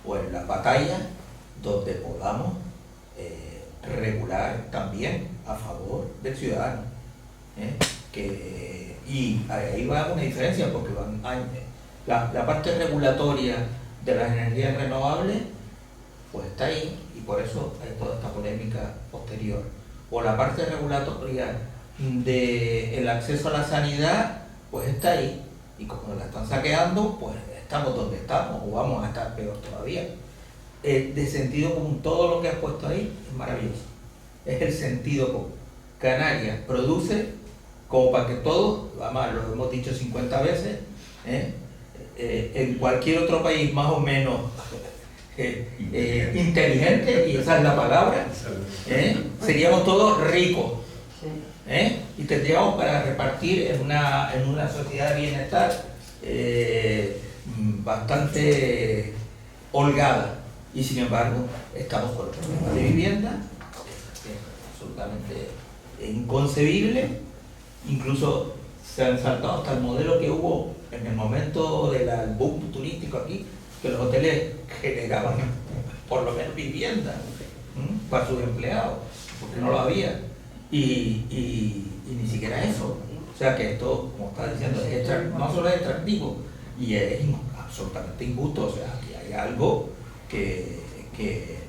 o en las batallas donde podamos regular también a favor del ciudadano. Y ahí va una diferencia, porque la parte regulatoria de las energías renovables pues está ahí, y por eso hay toda esta polémica posterior. O la parte regulatoria del acceso a la sanidad pues está ahí, y como la están saqueando, pues estamos donde estamos, o vamos a estar peor todavía. De sentido común, todo lo que has puesto ahí es maravilloso, es el sentido común. Canarias produce como para que todos, además lo hemos dicho 50 veces, en cualquier otro país más o menos inteligente, y esa es la palabra, seríamos todos ricos, y tendríamos para repartir en una sociedad de bienestar bastante holgada, y sin embargo estamos con los problemas de vivienda, que es absolutamente inconcebible. Incluso se han saltado hasta el modelo que hubo en el momento del boom turístico aquí, que los hoteles generaban por lo menos vivienda para sus empleados, porque no lo había, y ni siquiera eso. O sea que esto, como está diciendo, no solo es extractivo, y es absolutamente injusto. O sea, que hay algo que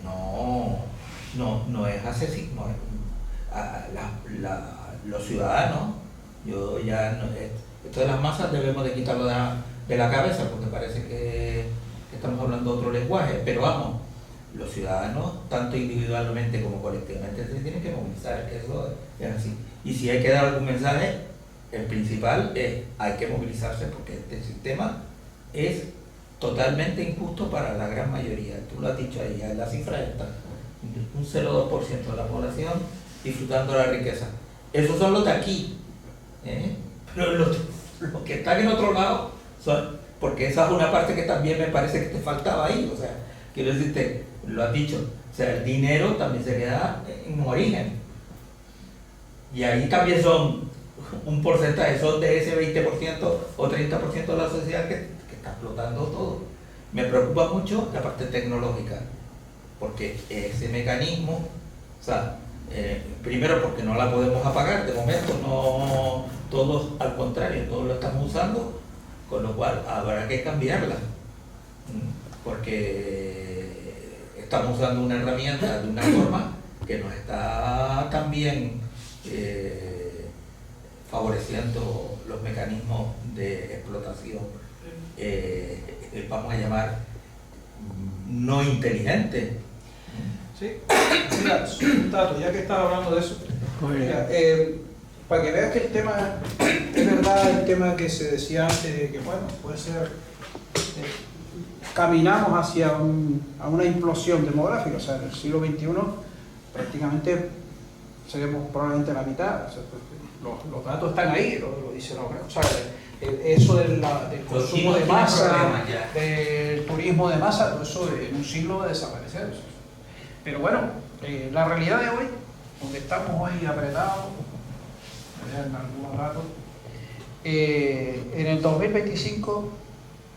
no es asesino. Los ciudadanos, yo ya no, esto de las masas debemos de quitarlo de la cabeza, porque parece que estamos hablando otro lenguaje, pero vamos, los ciudadanos, tanto individualmente como colectivamente, se tienen que movilizar, eso es así. Y si hay que dar algún mensaje, el principal es: hay que movilizarse, porque este sistema es totalmente injusto para la gran mayoría. Tú lo has dicho ahí, la cifra está, un 0,2% de la población disfrutando de la riqueza. Esos son los de aquí, pero los que están en otro lado son, porque esa es una parte que también me parece que te faltaba ahí. O sea, quiero decirte, lo has dicho, o sea, el dinero también se queda en origen, y ahí también son un porcentaje, son de ese 20% o 30% de la sociedad que está explotando todo. Me preocupa mucho la parte tecnológica, porque ese mecanismo, o sea, primero porque no la podemos apagar, de momento no, todos al contrario, todos lo estamos usando, con lo cual habrá que cambiarla, porque estamos usando una herramienta de una forma que nos está también favoreciendo los mecanismos de explotación, vamos a llamar no inteligentes. Sí, mira, Tato, ya que estaba hablando de eso, mira, para que veas que el tema, es verdad el tema que se decía antes, de que bueno, puede ser, caminamos hacia a una implosión demográfica. O sea, en el siglo XXI prácticamente seremos probablemente la mitad. O sea, los datos están ahí, lo dice la UNESCO. O sea, eso del consumo de masa, del turismo de masa, todo eso en un siglo va a desaparecer. Pero bueno, la realidad de hoy, donde estamos hoy apretados, en algunos datos, en el 2025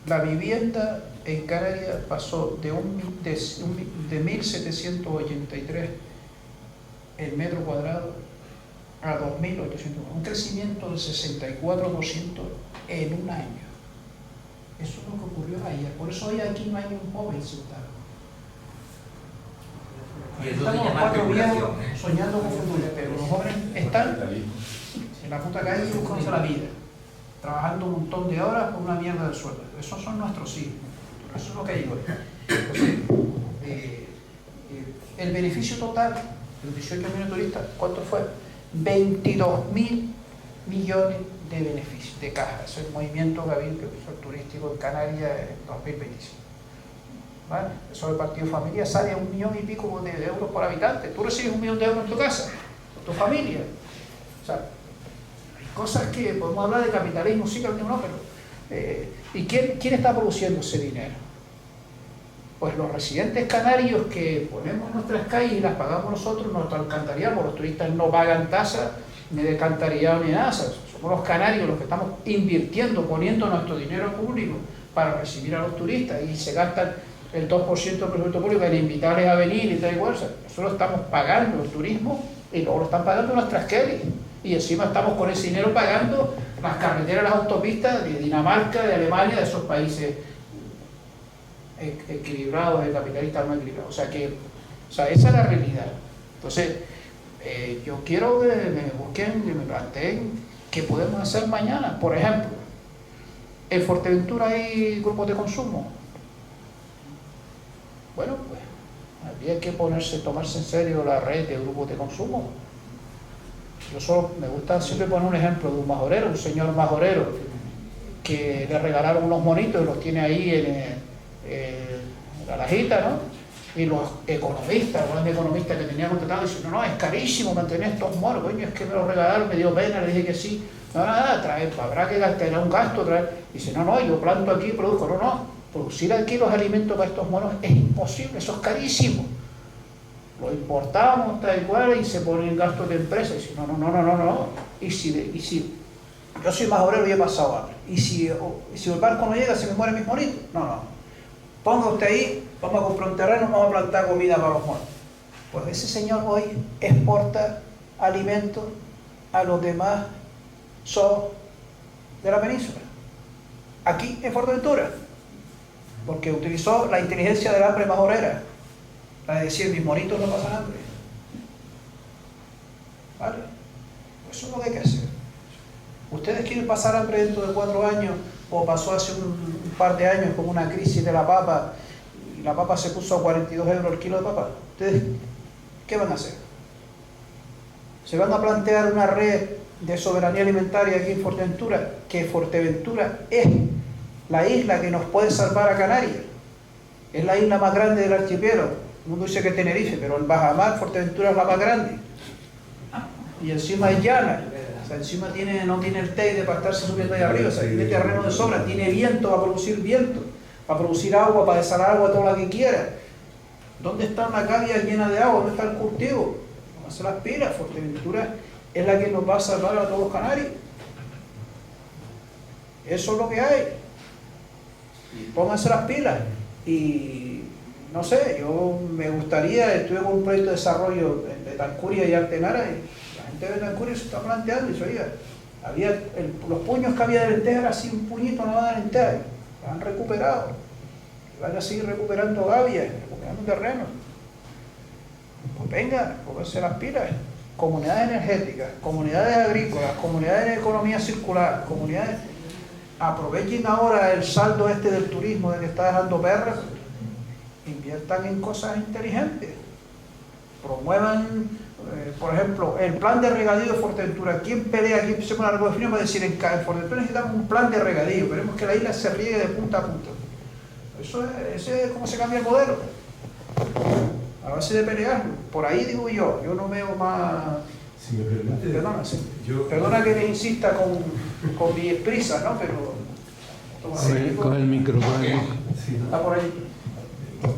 la vivienda en Canarias pasó de 1.783 el metro cuadrado a 2.800, un crecimiento del 64% en un año. Eso es lo que ocurrió ayer. Por eso hoy aquí no hay un joven ciudadano. Estamos los 4 viejos soñando con futuro, pero los jóvenes están en la puta calle buscándose la vida, trabajando un montón de horas por una mierda de sueldo. Esos son nuestros hijos. Eso es lo que digo. Entonces, el beneficio total de los 18 millones de turistas, ¿cuánto fue? 22.000 millones de beneficios, de caja. Ese es el movimiento que ha habido turístico en Canarias en 2025. ¿Vale? Eso del partido familia sale a 1 millón y pico de euros por habitante. Tú recibes 1 millón de euros en tu casa, con tu familia. O sea, hay cosas que podemos hablar de capitalismo, sí, capitalismo no, pero ¿y quién está produciendo ese dinero? Pues los residentes canarios que ponemos nuestras calles y las pagamos nosotros, nuestro alcantarillado, los turistas no pagan tasa ni de alcantarillado ni nada. Somos los canarios los que estamos invirtiendo, poniendo nuestro dinero público para recibir a los turistas, y se gastan el 2% del presupuesto público en invitarles a venir y tal igual. O sea, nosotros estamos pagando el turismo y luego lo están pagando nuestras calles. Y encima estamos con ese dinero pagando las carreteras, las autopistas de Dinamarca, de Alemania, de esos países equilibrados, de capitalistas no equilibrados. O sea, esa es la realidad. Entonces, yo quiero que me busquen, que me planteen qué podemos hacer mañana. Por ejemplo, en Fuerteventura hay grupos de consumo. Bueno, pues había que tomarse en serio la red de grupos de consumo. Yo solo me gusta siempre poner un ejemplo de un majorero, un señor majorero que le regalaron unos monitos y los tiene ahí en la lajita, ¿no? Y los economistas, los grandes economistas que tenían contratado, dicen, no, es carísimo mantener estos monos, coño, es que me los regalaron, me dio pena, le dije que sí. No, nada, habrá que gastar un gasto, dice, no, yo planto aquí y produzco. No, producir aquí los alimentos para estos monos es imposible, eso es carísimo. Lo importamos tal cual y se pone en gastos de empresa. Y dice, no. Y si yo soy majorero y he pasado hambre, y si el barco no llega, se me mueren mis monitos. No. Ponga usted ahí, vamos a comprar un terreno, vamos a plantar comida para los monos. Pues ese señor hoy exporta alimentos a los demás zoos de la península. Aquí en Fuerteventura. Porque utilizó la inteligencia del hambre majorera. Es decir, mis monitos no pasan hambre. ¿Vale? Pues eso es lo que hay que hacer. ¿Ustedes quieren pasar hambre dentro de 4 años? O pasó hace un par de años con una crisis de la papa, y la papa se puso a 42 euros el kilo de papa. ¿Ustedes qué van a hacer? ¿Se van a plantear una red de soberanía alimentaria aquí en Fuerteventura? Que Fuerteventura es la isla que nos puede salvar a Canarias. Es la isla más grande del archipiélago. El mundo dice que Tenerife, pero en bajamar Fuerteventura es la más grande. Y encima es llana. O sea, encima no tiene el teide para estarse subiendo ahí arriba. O sea, tiene terreno de sobra, tiene viento para producir viento, para producir agua, para desalar agua toda la que quiera. ¿Dónde está una cavia llena de agua? ¿Dónde está el cultivo? Pónganse las pilas. Fuerteventura es la que nos va a salvar a todos los canarios. Eso es lo que hay. Pónganse las pilas. Y no sé, yo me gustaría, estuve con un proyecto de desarrollo de Tancuria y Artenara, y la gente de Tancuria se está planteando, y dice, oiga, los puños que había de lentejas, era así un puñito nada de lentejas, lo han recuperado, y van a seguir recuperando gavias, recuperando terrenos. Pues venga, pónganse las pilas. Comunidades energéticas, comunidades agrícolas, comunidades de economía circular, comunidades. Aprovechen ahora el saldo del turismo de que está dejando perras, inviertan en cosas inteligentes, promuevan, por ejemplo, el plan de regadío de Fuerteventura. ¿Quién pelea? ¿Quién se pone a revolución para decir en Fuerteventura necesitamos un plan de regadío? Queremos que la isla se riegue de punta a punta. Ese es cómo se cambia el modelo, a base de pelear. Por ahí digo yo no veo más Si me permite, Perdona, sí. yo, Perdona que le insista con mis prisas, ¿no? Pero... Con el micro, con el micro. sí, ¿no? Está por ahí.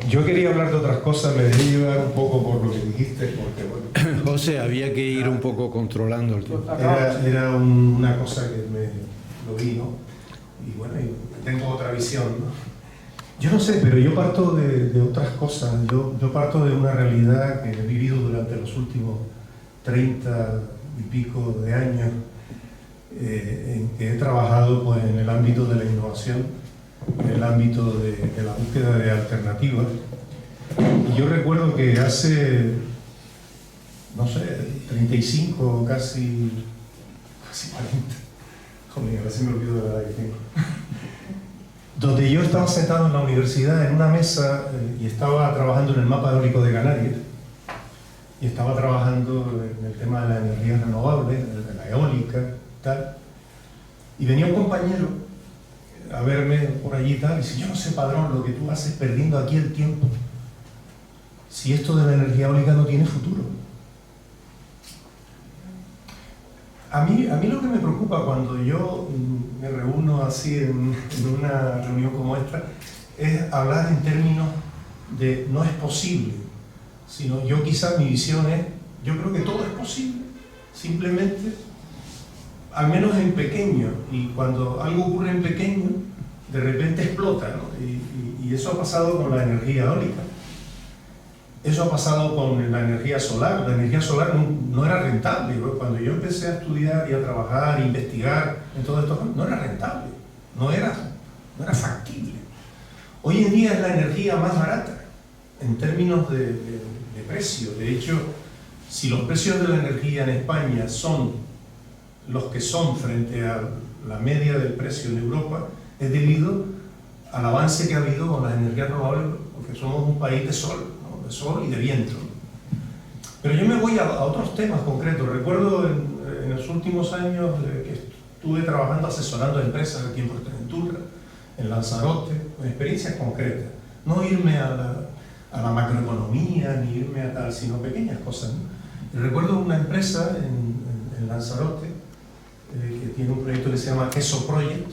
Yo quería hablar de otras cosas, me dejé llevar un poco por lo que dijiste, porque bueno, José, había que ir un poco controlando el tiempo. era una cosa que me lo vi, ¿no? Y bueno, y tengo otra visión, ¿no? Yo no sé, pero yo parto de otras cosas. Yo parto de una realidad que he vivido durante los últimos 30 y pico de años, en que he trabajado pues, en el ámbito de la innovación, en el ámbito de la búsqueda de alternativas. Y yo recuerdo que hace, no sé, 35, casi 40, joder, ahora se me olvidó de la edad que tengo, donde yo estaba sentado en la universidad en una mesa y estaba trabajando en el mapa eólico de Canarias, y estaba trabajando en el tema de la energía renovable, de la eólica, tal. Y venía un compañero a verme por allí y tal, y dice, yo no sé, Padrón, lo que tú haces perdiendo aquí el tiempo, si esto de la energía eólica no tiene futuro. A mí lo que me preocupa cuando yo me reúno así en una reunión como esta es hablar en términos de no es posible, sino yo quizás mi visión es, yo creo que todo es posible, simplemente, al menos en pequeño, y cuando algo ocurre en pequeño, de repente explota, ¿no? Y eso ha pasado con la energía eólica. Eso ha pasado con la energía solar. La energía solar no era rentable. Cuando yo empecé a estudiar y a trabajar, a investigar en todo esto, no era rentable, no era factible. Hoy en día es la energía más barata en términos de precio. De hecho, si los precios de la energía en España son los que son frente a la media del precio en Europa, es debido al avance que ha habido con las energías renovables, porque somos un país de sol y de viento. Pero yo me voy a otros temas concretos. Recuerdo en los últimos años que estuve trabajando asesorando a empresas aquí en Fuerteventura, en Lanzarote, con experiencias concretas. No irme a la macroeconomía ni irme a tal, sino pequeñas cosas, ¿no? Y recuerdo una empresa en Lanzarote que tiene un proyecto que se llama Queso Project,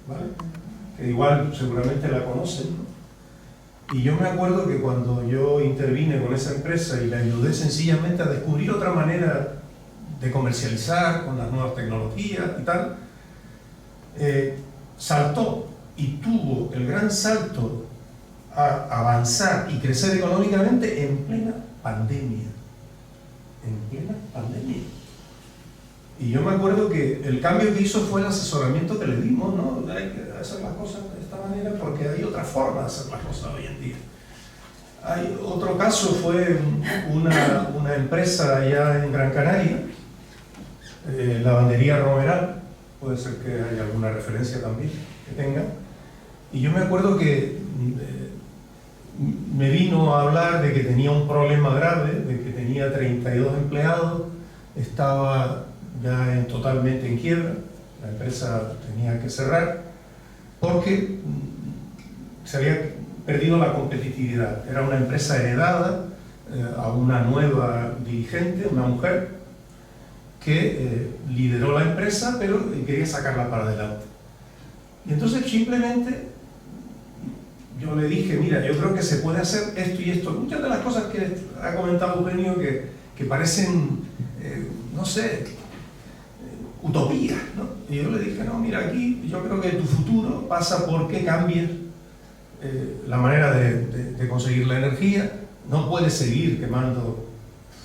¿vale? Que igual seguramente la conocen, ¿no? Y yo me acuerdo que cuando yo intervine con esa empresa y le ayudé sencillamente a descubrir otra manera de comercializar con las nuevas tecnologías y tal, saltó y tuvo el gran salto a avanzar y crecer económicamente en plena pandemia. En plena pandemia. Y yo me acuerdo que el cambio que hizo fue el asesoramiento que le dimos, ¿no? Hay que hacer las cosas de esta manera porque hay otra forma de hacer las cosas hoy en día. Hay otro caso fue una empresa allá en Gran Canaria, Lavandería Romeral, puede ser que haya alguna referencia también que tenga. Y yo me acuerdo que me vino a hablar de que tenía un problema grave, de que tenía 32 empleados, estaba ya totalmente en quiebra, la empresa tenía que cerrar porque se había perdido la competitividad. Era una empresa heredada a una nueva dirigente, una mujer, que lideró la empresa pero quería sacarla para adelante. Y entonces simplemente yo le dije, mira, yo creo que se puede hacer esto y esto. Muchas de las cosas que ha comentado Eugenio que parecen, no sé, utopías, ¿no? Y yo le dije, no, mira, aquí yo creo que tu futuro pasa por que cambies la manera de conseguir la energía. No puedes seguir quemando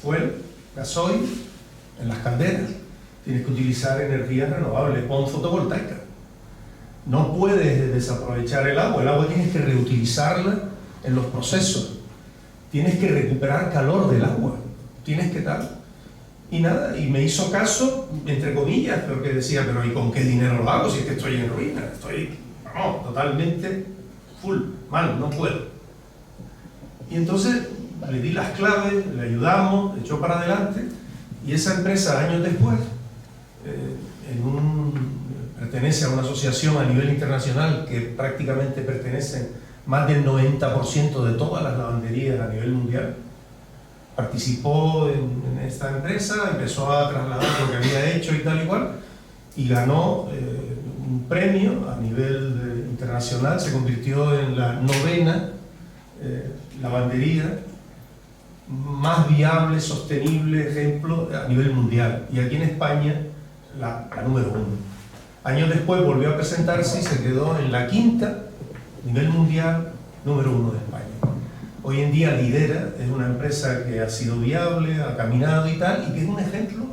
fuel, gasoil en las calderas. Tienes que utilizar energías renovables, pon fotovoltaica. No puedes desaprovechar el agua tienes que reutilizarla en los procesos. Tienes que recuperar calor del agua. Tienes que tal. Y nada, y me hizo caso, entre comillas, porque decía, pero ¿y con qué dinero lo hago si es que estoy en ruina? Estoy, vamos, totalmente full, mal, no puedo. Y entonces le di las claves, le ayudamos, echó para adelante, y esa empresa, años después, pertenece a una asociación a nivel internacional que prácticamente pertenecen más del 90% de todas las lavanderías a nivel mundial. participó en esta empresa, empezó a trasladar lo que había hecho y tal y cual, y ganó un premio a nivel internacional, se convirtió en la 9ª lavandería más viable, sostenible, ejemplo a nivel mundial, y aquí en España la número 1. Años después volvió a presentarse y se quedó en la 5ª a nivel mundial, número 1 de España. Hoy en día lidera, es una empresa que ha sido viable, ha caminado y tal, y que es un ejemplo,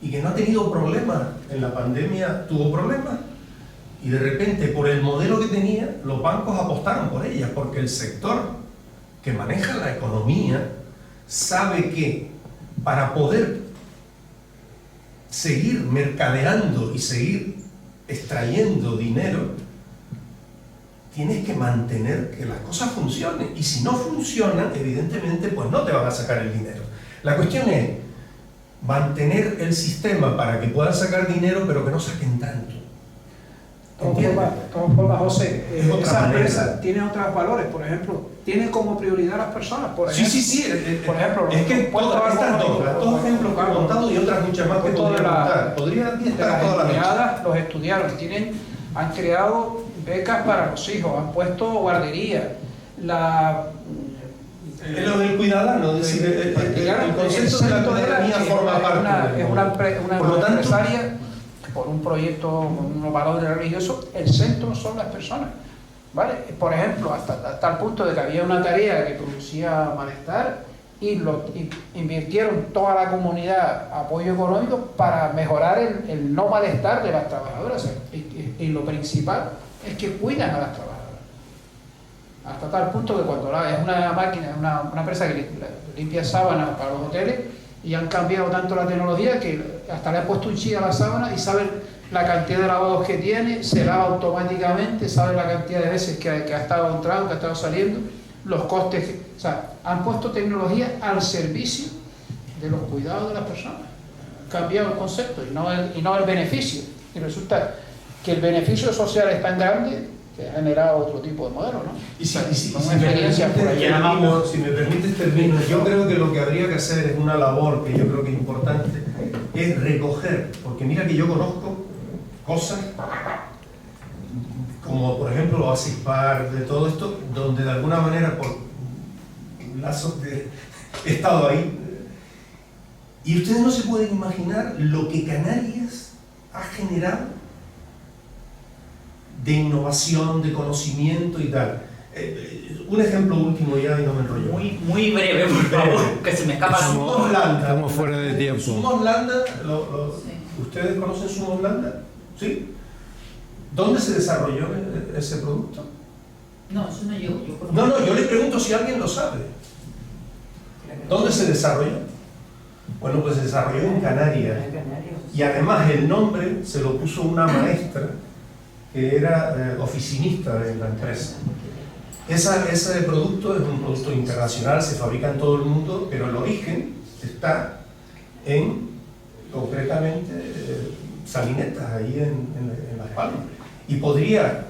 y que no ha tenido problemas. En la pandemia tuvo problemas, y de repente, por el modelo que tenía, los bancos apostaron por ella, porque el sector que maneja la economía sabe que para poder seguir mercadeando y seguir extrayendo dinero, tienes que mantener que las cosas funcionen, y si no funcionan, evidentemente, pues no te van a sacar el dinero. La cuestión es mantener el sistema para que puedan sacar dinero, pero que no saquen tanto. De todas formas, José, esa manera. empresa tiene otros valores. Por ejemplo, tiene como prioridad a las personas. Por ejemplo, por ejemplo, es que estas dos ejemplos que he contado y otras muchas más que podría contar. Podría estar toda la empleadas los estudiaron, han creado becas para los hijos, han puesto guardería. Es lo del cuidadano, es decir, el concepto de la ciudadanía forma parte. Es una empresaria por un proyecto, unos valores religiosos. El centro son las personas, ¿vale? Por ejemplo, hasta el punto de que había una tarea que producía malestar y invirtieron toda la comunidad apoyo económico para mejorar el no malestar de las trabajadoras, y lo principal es que cuidan a las trabajadoras, hasta tal punto que cuando es una máquina, una empresa que limpia sábanas para los hoteles, y han cambiado tanto la tecnología que hasta le han puesto un chip a la sábana y saben la cantidad de lavados que tiene, se lava automáticamente, saben la cantidad de veces que ha estado entrando, que ha estado saliendo, los costes, o sea, han puesto tecnología al servicio de los cuidados de las personas. Han cambiado el concepto y no el beneficio. Y resulta que el beneficio social es tan grande que ha generado otro tipo de modelo, ¿no? Y si me permites termino. Yo creo que lo que habría que hacer es una labor que yo creo que es importante, es recoger, porque mira que yo conozco cosas como por ejemplo Oasis Park, de todo esto, donde de alguna manera por lazos he estado ahí, y ustedes no se pueden imaginar lo que Canarias ha generado de innovación, de conocimiento y tal. Un ejemplo último ya y no me enrollo. Muy breve, por favor, que se me escapa. Estamos fuera de tiempo. Sumolanda, ¿ustedes conocen Sumolanda? ¿Sí? ¿Dónde se desarrolló ese producto? No, eso no yo conozco. No, yo le pregunto si alguien lo sabe. ¿Dónde se desarrolló? Bueno, pues se desarrolló en Canarias. Y además el nombre se lo puso una maestra que era oficinista de la empresa. Ese producto es un producto internacional, se fabrica en todo el mundo, pero el origen está en, concretamente, Salinetas, ahí en Las Palmas. Y podría,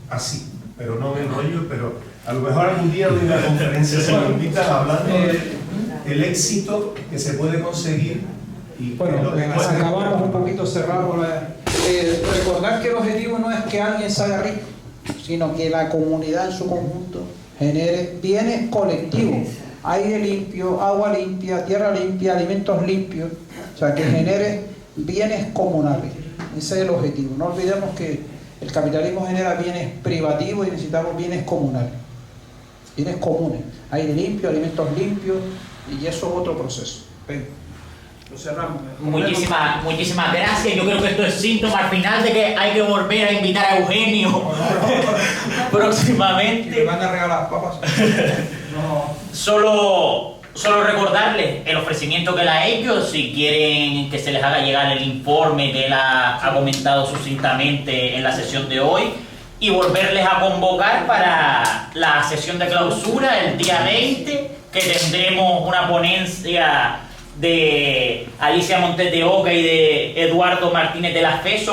así, pero no me enrollo, pero a lo mejor algún día doy una conferencia, si me invitas, hablando del éxito que se puede conseguir. Y bueno, acabamos un poquito cerrado. Recordar que el objetivo no es que alguien salga rico, sino que la comunidad en su conjunto genere bienes colectivos, aire limpio, agua limpia, tierra limpia, alimentos limpios, o sea, que genere bienes comunales. Ese es el objetivo. No olvidemos que el capitalismo genera bienes privativos y necesitamos bienes comunales, bienes comunes, aire limpio, alimentos limpios, y eso es otro proceso. Venga. Lo cerramos. Muchísimas gracias. Yo creo que esto es síntoma al final de que hay que volver a invitar a Eugenio próximamente. ¿Le van a regalar papas? No. Solo recordarles el ofrecimiento que le ha hecho, si quieren que se les haga llegar el informe que él ha comentado sucintamente en la sesión de hoy, y volverles a convocar para la sesión de clausura el día 20, que tendremos una ponencia de Alicia Montes de Oca y de Eduardo Martínez de la Fe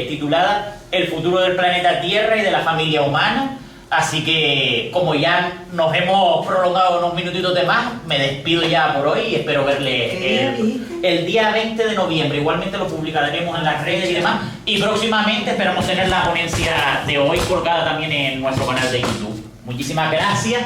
titulada El futuro del planeta Tierra y de la familia humana. Así que, como ya nos hemos prolongado unos minutitos de más, me despido ya por hoy y espero verle el día 20 de noviembre. Igualmente lo publicaremos en las redes y demás. Y próximamente esperamos tener la ponencia de hoy colgada también en nuestro canal de YouTube. Muchísimas gracias.